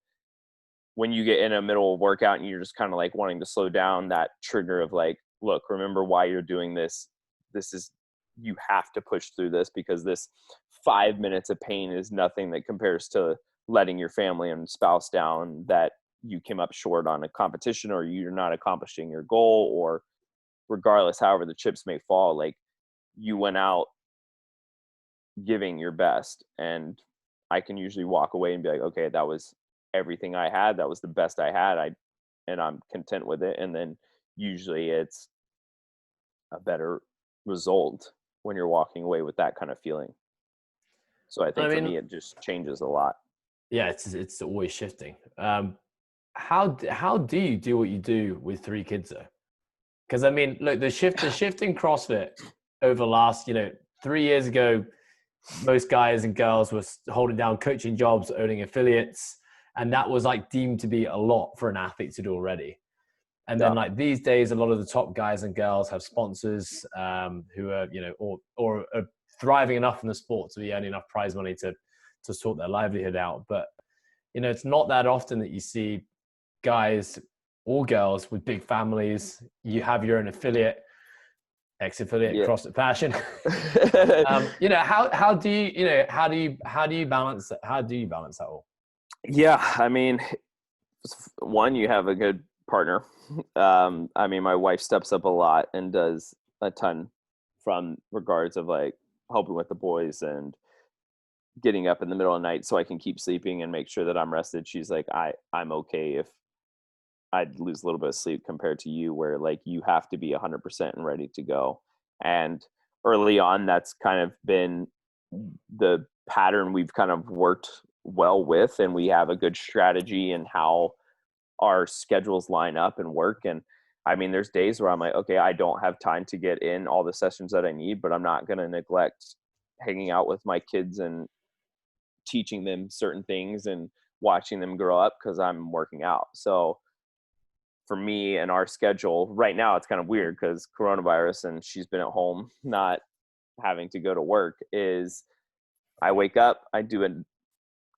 when you get in a middle of workout and you're just kind of like wanting to slow down, that trigger of like, look, remember why you're doing this. This is, you have to push through this, because this 5 minutes of pain is nothing that compares to letting your family and spouse down, that you came up short on a competition, or you're not accomplishing your goal, or regardless, however the chips may fall, like you went out giving your best. And I can usually walk away and be like, okay, that was everything I had. That was the best I had. And I'm content with it. And then usually it's a better result when you're walking away with that kind of feeling. So I think for me, it just changes a lot. Yeah, it's always shifting. How do you do what you do with 3 kids though? Because I mean, look, the shift in CrossFit over the last, 3 years ago, most guys and girls were holding down coaching jobs, owning affiliates, and that was like deemed to be a lot for an athlete to do already. And then Yeah. like these days, a lot of the top guys and girls have sponsors who are, or are thriving enough in the sport to be earning enough prize money to sort their livelihood out. But, it's not that often that you see guys or girls with big families. You have your own affiliate, ex-affiliate, Yeah. CrossFit Passion. How do you balance that? How do you balance that all? Yeah, I mean, one, you have a good partner. I mean, my wife steps up a lot and does a ton from regards of like helping with the boys and getting up in the middle of the night so I can keep sleeping and make sure that I'm rested. She's like, I'm okay if I'd lose a little bit of sleep compared to you, where like you have to be 100% and ready to go. And early on, that's kind of been the pattern we've kind of worked well with, and we have a good strategy in how our schedules line up and work. And I mean, there's days where I'm like, okay, I don't have time to get in all the sessions that I need, but I'm not going to neglect hanging out with my kids and teaching them certain things and watching them grow up because I'm working out. So for me and our schedule right now, it's kind of weird because coronavirus and she's been at home, not having to go to work, is I wake up, I do a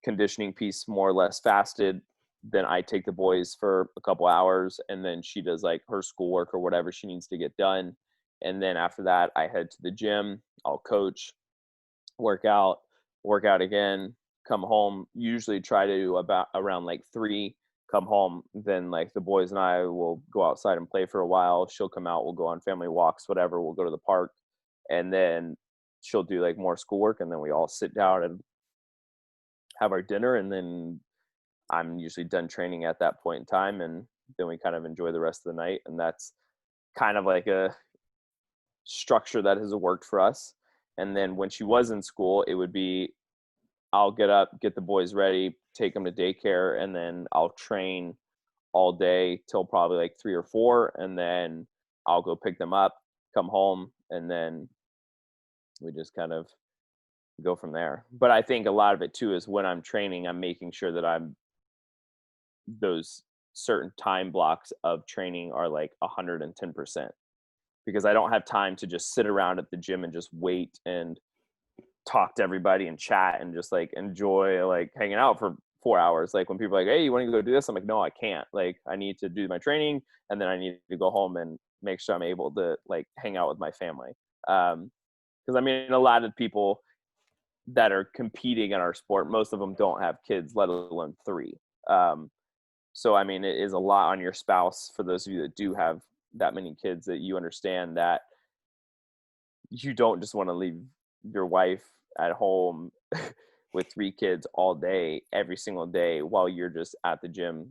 conditioning piece more or less fasted. Then I take the boys for a couple hours, and then she does like her schoolwork or whatever she needs to get done. And then after that, I head to the gym, I'll coach, work out again, come home, usually try to do about around like 3, come home. Then like the boys and I will go outside and play for a while. She'll come out, we'll go on family walks, whatever. We'll go to the park, and then she'll do like more schoolwork. And then we all sit down and have our dinner. And then I'm usually done training at that point in time. And then we kind of enjoy the rest of the night. And that's kind of like a structure that has worked for us. And then when she was in school, it would be, I'll get up, get the boys ready, take them to daycare, and then I'll train all day till probably like 3 or 4. And then I'll go pick them up, come home, and then we just kind of go from there. But I think a lot of it too is when I'm training, I'm making sure that those certain time blocks of training are like 110%, because I don't have time to just sit around at the gym and just wait and talk to everybody and chat and just like enjoy like hanging out for 4 hours. Like when people are like, hey, you want to go do this? I'm like, no, I can't. Like I need to do my training, and then I need to go home and make sure I'm able to like hang out with my family. Because I mean, a lot of people that are competing in our sport, most of them don't have kids, let alone 3. So I mean, it is a lot on your spouse. For those of you that do have that many kids, that you understand that you don't just want to leave your wife at home with 3 kids all day, every single day, while you're just at the gym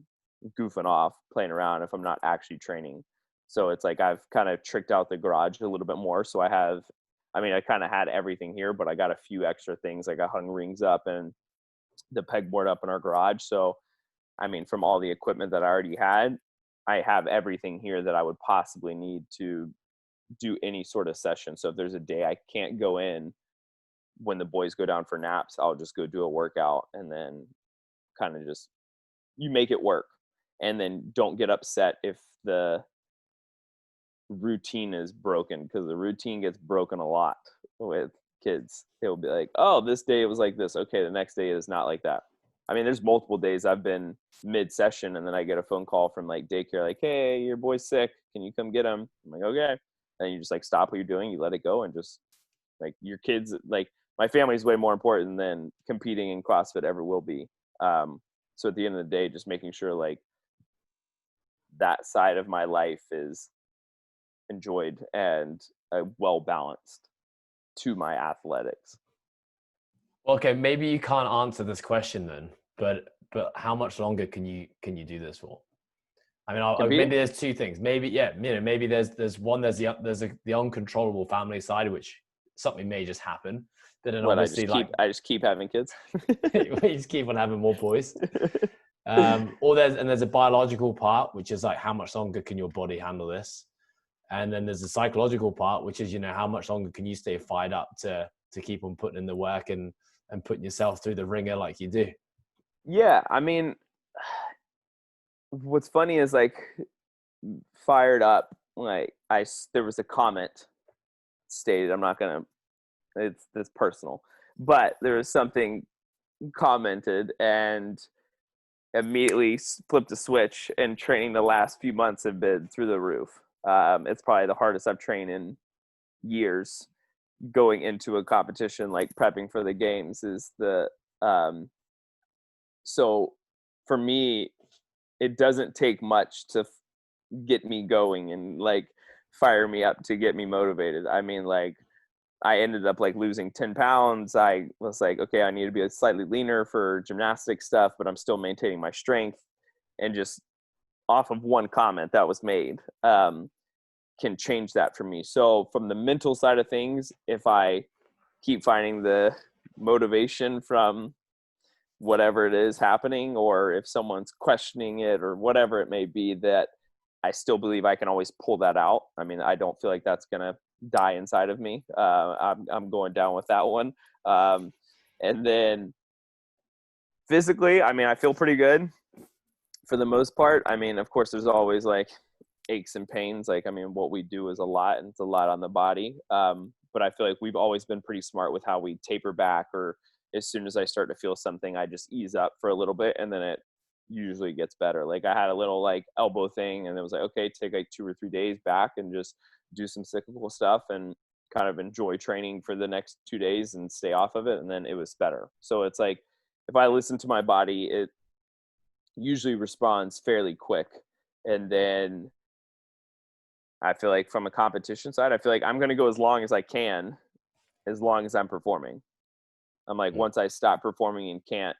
goofing off, playing around, if I'm not actually training. So it's like I've kind of tricked out the garage a little bit more. So I kind of had everything here, but I got a few extra things. Like I hung rings up and the pegboard up in our garage. So, I mean, from all the equipment that I already had, I have everything here that I would possibly need to do any sort of session. So if there's a day I can't go in when the boys go down for naps, I'll just go do a workout, and then kind of just, you make it work. And then don't get upset if the routine is broken, because the routine gets broken a lot with kids. They'll be like, oh, this day it was like this. Okay, the next day is not like that. I mean, there's multiple days I've been mid-session and then I get a phone call from like daycare, like, hey, your boy's sick. Can you come get him? I'm like, okay. And you just like stop what you're doing, you let it go, and just like your kids, like my family is way more important than competing in CrossFit ever will be. So at the end of the day, just making sure like that side of my life is enjoyed and well balanced to my athletics. Okay, maybe you can't answer this question then, but how much longer can you do this for? I mean, maybe there's 2 things. Maybe maybe there's one, there's the uncontrollable family side, which something may just happen. But then obviously I just keep having kids. You just keep on having more boys. Or there's a biological part, which is like how much longer can your body handle this? And then there's the psychological part, which is, how much longer can you stay fired up to keep on putting in the work and putting yourself through the ringer like you do? Yeah. I mean, what's funny is like fired up, like there was a comment stated, I'm not going to, it's personal, but there was something commented and immediately flipped a switch, and training the last few months have been through the roof. It's probably the hardest I've trained in years. Going into a competition, like prepping for the games, is so for me, it doesn't take much to get me going and like fire me up to get me motivated. I mean, like I ended up like losing 10 pounds. I was like, okay, I need to be slightly leaner for gymnastic stuff, but I'm still maintaining my strength. And just off of one comment that was made, can change that for me. So from the mental side of things, if I keep finding the motivation from whatever it is happening, or if someone's questioning it or whatever it may be, that I still believe I can always pull that out. I mean, I don't feel like that's going to die inside of me. I'm going down with that one. And then physically, I mean, I feel pretty good for the most part. I mean, of course, there's always like aches and pains. Like, I mean, what we do is a lot, and it's a lot on the body. But I feel like we've always been pretty smart with how we taper back, or as soon as I start to feel something, I just ease up for a little bit, and then it usually gets better. Like I had a little like elbow thing, and it was like, okay, take like 2 or 3 days back and just do some cyclical stuff and kind of enjoy training for the next 2 days and stay off of it. And then it was better. So it's like, if I listen to my body, it usually responds fairly quick. And then I feel like from a competition side, I feel like I'm going to go as long as I can, as long as I'm performing. I'm like, once I stop performing and can't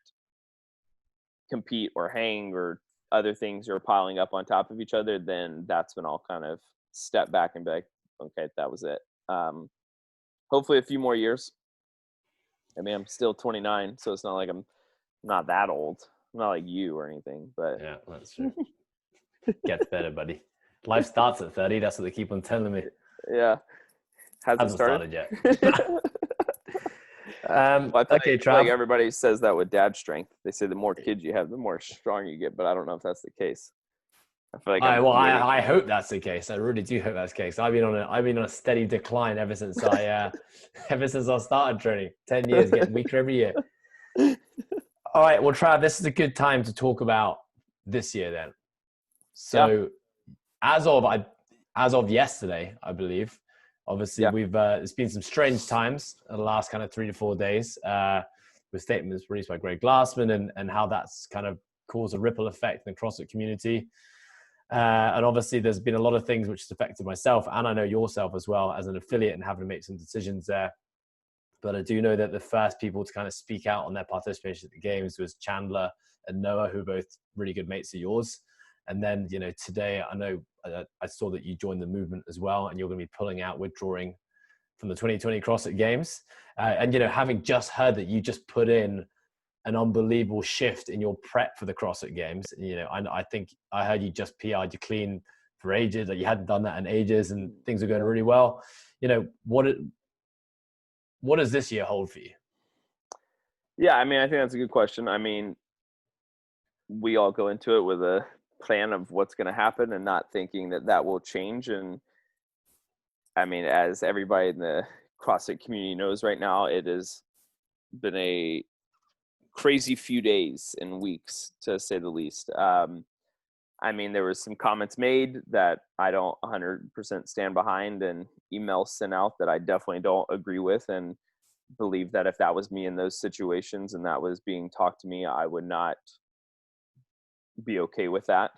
compete or hang, or other things are piling up on top of each other, then that's when I'll kind of step back and be like, okay, that was it. Hopefully a few more years. I mean, I'm still 29, so it's not like I'm not that old. I'm not like you or anything, but yeah, that's true. Gets better, buddy. Life starts at 30. That's what they keep on telling me. Yeah. Hasn't started yet. Well, okay, I Trav. feel like everybody says that with dad strength. They say the more kids you have, the more strong you get, but I don't know if that's the case. I feel like I hope that's the case. I really do hope that's the case. I've been on a steady decline ever since I started training. 10 years, getting weaker every year. All right, well, Trav, this is a good time to talk about this year then. So, as of yesterday, I believe, obviously we've there's been some strange times in the last kind of 3 to 4 days, with statements released by Greg Glassman and how that's kind of caused a ripple effect in the CrossFit community. And obviously there's been a lot of things which has affected myself, and I know yourself as well as an affiliate, and having to make some decisions there. But I do know that the first people to kind of speak out on their participation at the games was Chandler and Noah, who are both really good mates of yours. And then, today I know I saw that you joined the movement as well, and you're going to be pulling out, withdrawing from the 2020 CrossFit Games. And, having just heard that you just put in an unbelievable shift in your prep for the CrossFit Games. I think I heard you just PR'd you clean for ages, that you hadn't done that in ages, and things are going really well. What does this year hold for you? Yeah, I mean, I think that's a good question. I mean, we all go into it with a plan of what's going to happen and not thinking that will change. And I mean, as everybody in the CrossFit community knows right now, it has been a crazy few days and weeks, to say the least. I mean, there was some comments made that I don't 100% stand behind, and emails sent out that I definitely don't agree with, and believe that if that was me in those situations and that was being talked to me, I would not be okay with that.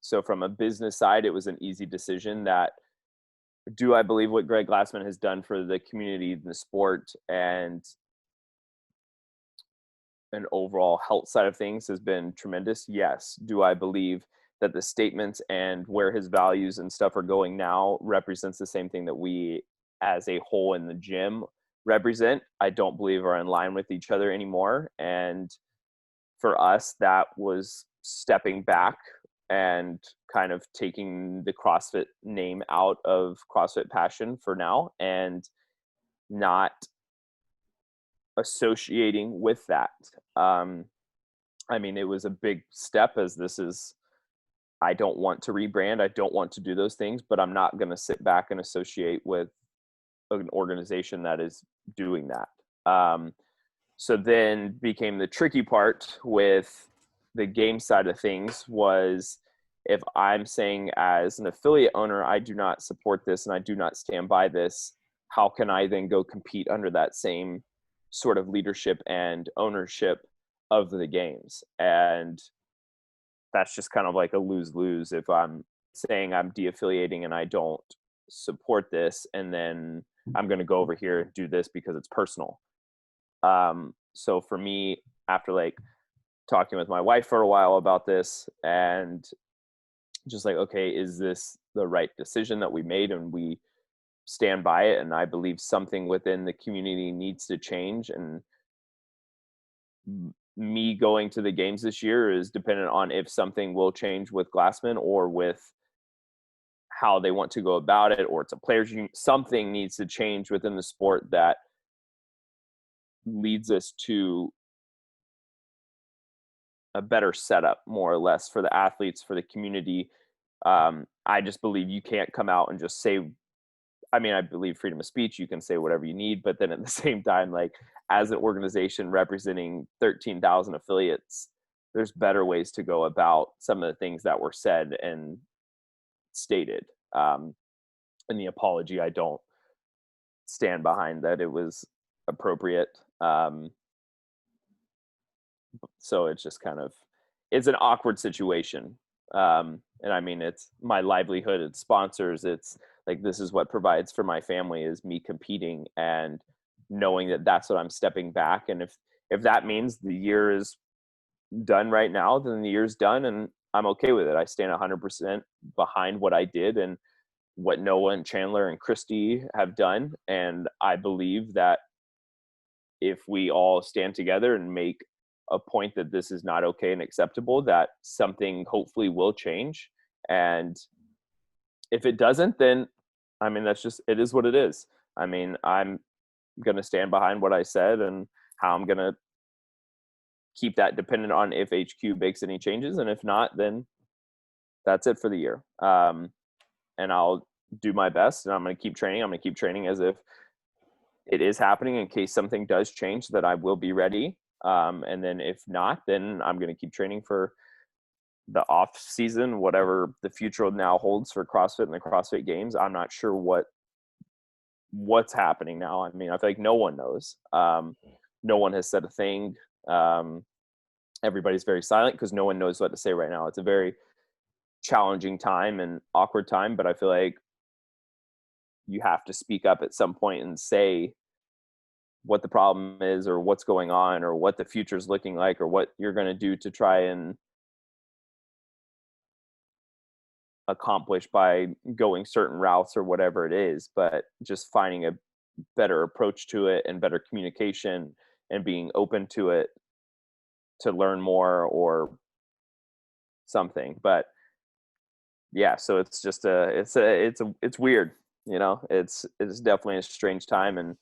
So from a business side, it was an easy decision. That, do I believe what Greg Glassman has done for the community and the sport and an overall health side of things has been tremendous? Yes. Do I believe that the statements and where his values and stuff are going now represents the same thing that we as a whole in the gym represent? I don't believe are in line with each other anymore. And for us, that was stepping back and kind of taking the CrossFit name out of CrossFit Passion for now and not associating with that. Um, I mean, it was a big step as I don't want to rebrand. I don't want to do those things, but I'm not going to sit back and associate with an organization that is doing that. So then became the tricky part with the game side of things was if I'm saying as an affiliate owner, I do not support this and I do not stand by this, how can I then go compete under that same sort of leadership and ownership of the games? And that's just kind of like a lose-lose if I'm saying I'm de-affiliating and I don't support this, and then I'm going to go over here and do this because it's personal. So for me, after like talking with my wife for a while about this and just like, okay, is this the right decision that we made? And we stand by it. And I believe something within the community needs to change. And me going to the games this year is dependent on if something will change with Glassman or with how they want to go about it, or it's a players union. Something needs to change within the sport that leads us to a better setup, more or less, for the athletes, for the community. I just believe you can't come out and just say, I mean, I believe freedom of speech, you can say whatever you need, but then at the same time, like as an organization representing 13,000 affiliates, there's better ways to go about some of the things that were said and stated. In the apology, I don't stand behind that it was appropriate. So it's just kind of, it's an awkward situation. And I mean, it's my livelihood, it's sponsors, it's like, this is what provides for my family is me competing and knowing that that's what I'm stepping back. And if that means the year is done right now, then the year's done and I'm okay with it. I stand 100% behind what I did and what Noah and Chandler and Christy have done. And I believe that if we all stand together and make a point that this is not okay and acceptable, that something hopefully will change. And if it doesn't, then I mean, that's just, it is what it is. I mean, I'm going to stand behind what I said and how I'm going to keep that dependent on if HQ makes any changes. And if not, then that's it for the year. And I'll do my best and I'm going to keep training. I'm going to keep training as if it is happening in case something does change, that I will be ready. And then if not, then I'm going to keep training for the off season, whatever the future now holds for CrossFit and the CrossFit Games. I'm not sure what's happening now. I mean, I feel like no one knows. No one has said a thing. Everybody's very silent because no one knows what to say right now. It's a very challenging time and awkward time, but I feel like you have to speak up at some point and say what the problem is or what's going on or what the future is looking like or what you're going to do to try and accomplish by going certain routes or whatever it is, but just finding a better approach to it and better communication and being open to it to learn more or something. But yeah, so it's just it's weird, you know. It's definitely a strange time. And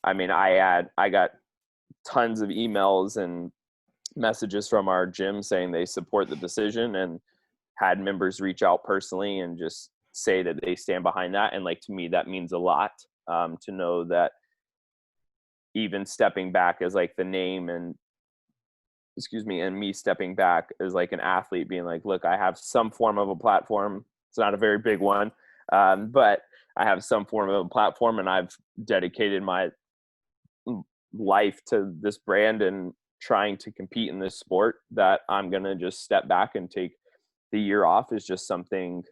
I mean, I got tons of emails and messages from our gym saying they support the decision and had members reach out personally and just say that they stand behind that. And like, to me, that means a lot, to know that even stepping back as like the name and and me stepping back as like an athlete being like, look, I have some form of a platform. It's not a very big one. But I have some form of a platform and I've dedicated my life to this brand and trying to compete in this sport, that I'm going to just step back and take the year off is just something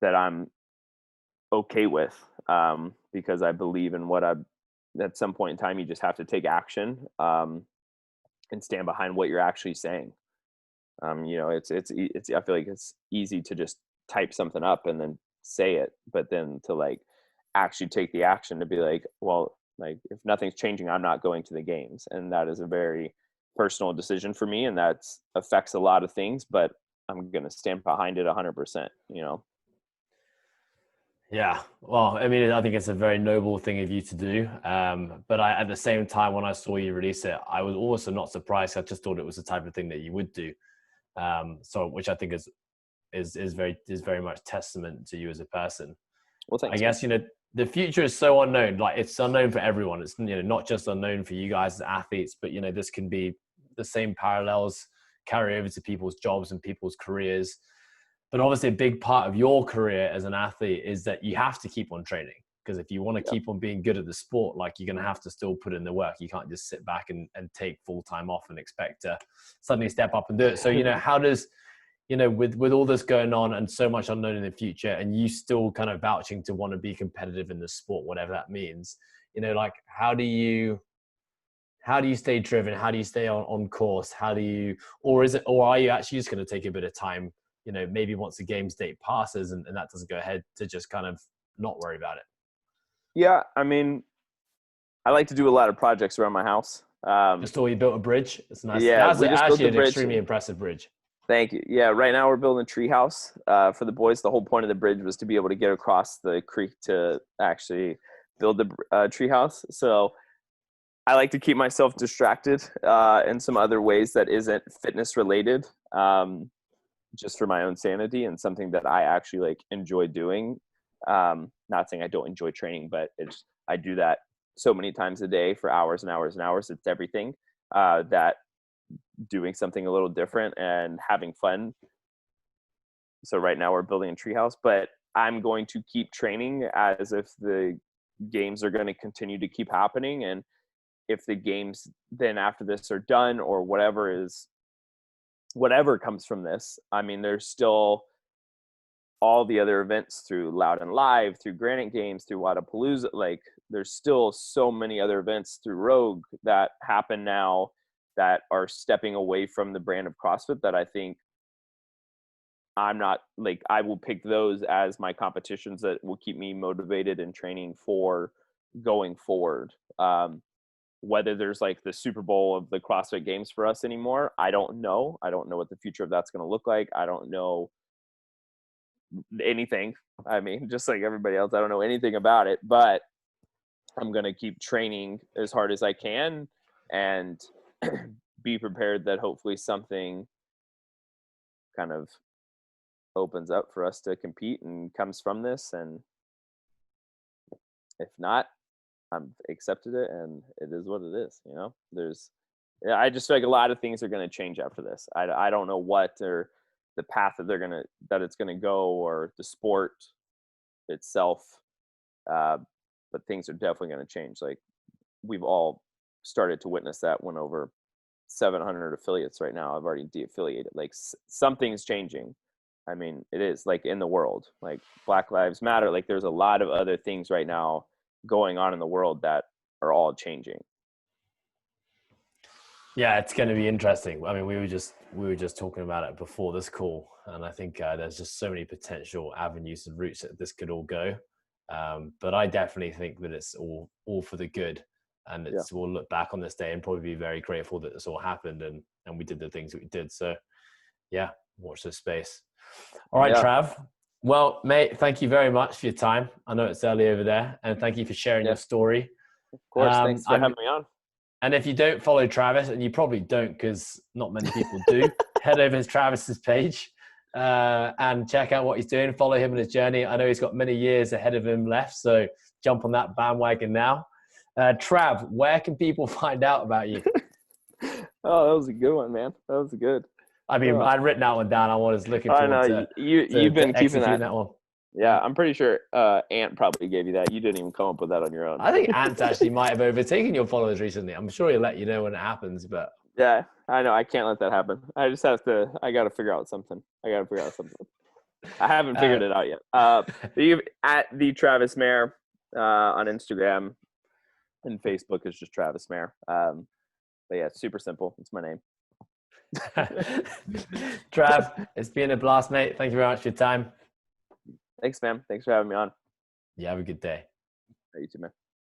that I'm okay with, because I believe in what at some point in time, you just have to take action, and stand behind what you're actually saying. You know, it's, I feel like it's easy to just type something up and then say it, but then to like actually take the action to be like, well, like if nothing's changing, I'm not going to the games. And that is a very personal decision for me. And that affects a lot of things, but I'm going to stand behind it 100%, you know? Yeah. Well, I mean, I think it's a very noble thing of you to do. But at the same time, when I saw you release it, I was also not surprised. I just thought it was the type of thing that you would do. So, which I think is very much testament to you as a person. Well, I thanks, guess, man. the future is so unknown. Like, it's unknown for everyone. It's, not just unknown for you guys as athletes, but, this can be the same parallels carry over to people's jobs and people's careers. But obviously a big part of your career as an athlete is that you have to keep on training, because if you want to Yeah. keep on being good at the sport, like, you're going to have to still put in the work. You can't just sit back and take full time off and expect to suddenly step up and do it. So, how does, with all this going on and so much unknown in the future, and you still kind of vouching to want to be competitive in the sport, whatever that means, like, how do you stay driven? How do you stay on course? Or are you actually just going to take a bit of time, maybe once the games date passes and that doesn't go ahead, to just kind of not worry about it? Yeah. I mean, I like to do a lot of projects around my house. Just all you built a bridge. It's nice. Yeah, That's we just built actually the an bridge. extremely impressive bridge. Thank you. Yeah, right now we're building a tree house for the boys. The whole point of the bridge was to be able to get across the creek to actually build the tree house. So I like to keep myself distracted in some other ways that isn't fitness related, just for my own sanity and something that I actually enjoy doing. Not saying I don't enjoy training, but I do that so many times a day for hours and hours and hours. It's everything that doing something a little different and having fun. So right now we're building a treehouse, but I'm going to keep training as if the games are going to continue to keep happening. And if the games then after this are done, or whatever comes from this, I mean, there's still all the other events through Loud and Live, through Granite Games, through Wadapalooza. There's still so many other events through Rogue that happen now that are stepping away from the brand of CrossFit that I think I will pick those as my competitions that will keep me motivated and training for going forward. Whether there's the Super Bowl of the CrossFit Games for us anymore, I don't know. I don't know what the future of that's going to look like. I don't know anything. I mean, just like everybody else, I don't know anything about it, but I'm going to keep training as hard as I can and be prepared that hopefully something kind of opens up for us to compete and comes from this. And if not, I'm accepted it and it is what it is. I just feel like a lot of things are going to change after this. I don't know what or the path that it's going to go, or the sport itself. But things are definitely going to change. We've all started to witness that when over 700 affiliates right now I've already de-affiliated. Something's changing. I mean, it is in the world, Black Lives Matter. There's a lot of other things right now going on in the world that are all changing. Yeah, it's going to be interesting. I mean, we were just talking about it before this call, and I think there's just so many potential avenues and routes that this could all go. But I definitely think that it's all for the good, and we'll look back on this day and probably be very grateful that this all happened and we did the things that we did. So yeah, watch this space. All right, Trav. Well, mate, thank you very much for your time. I know it's early over there, and thank you for sharing your story. Of course. Thanks for having me on. And if you don't follow Travis, and you probably don't because not many people do, head over to Travis's page and check out what he's doing. Follow him on his journey. I know he's got many years ahead of him left, so jump on that bandwagon now. Trav, where can people find out about you? Oh, that was a good one, man. That was good. I mean, I'd written that one down. I was looking forward to you've been keeping that one. Yeah, I'm pretty sure Ant probably gave you that. You didn't even come up with that on your own. I think Ant actually might have overtaken your followers recently. I'm sure he'll let you know when it happens, but yeah, I know. I can't let that happen. I just have to. I got to figure out something. I haven't figured it out yet. You at the Travis Mayer on Instagram, and Facebook is just Travis Mayer. But yeah, it's super simple. It's my name. Trav, it's been a blast, mate. Thank you very much for your time. Thanks, man. Thanks for having me on. You have a good day. You too, man.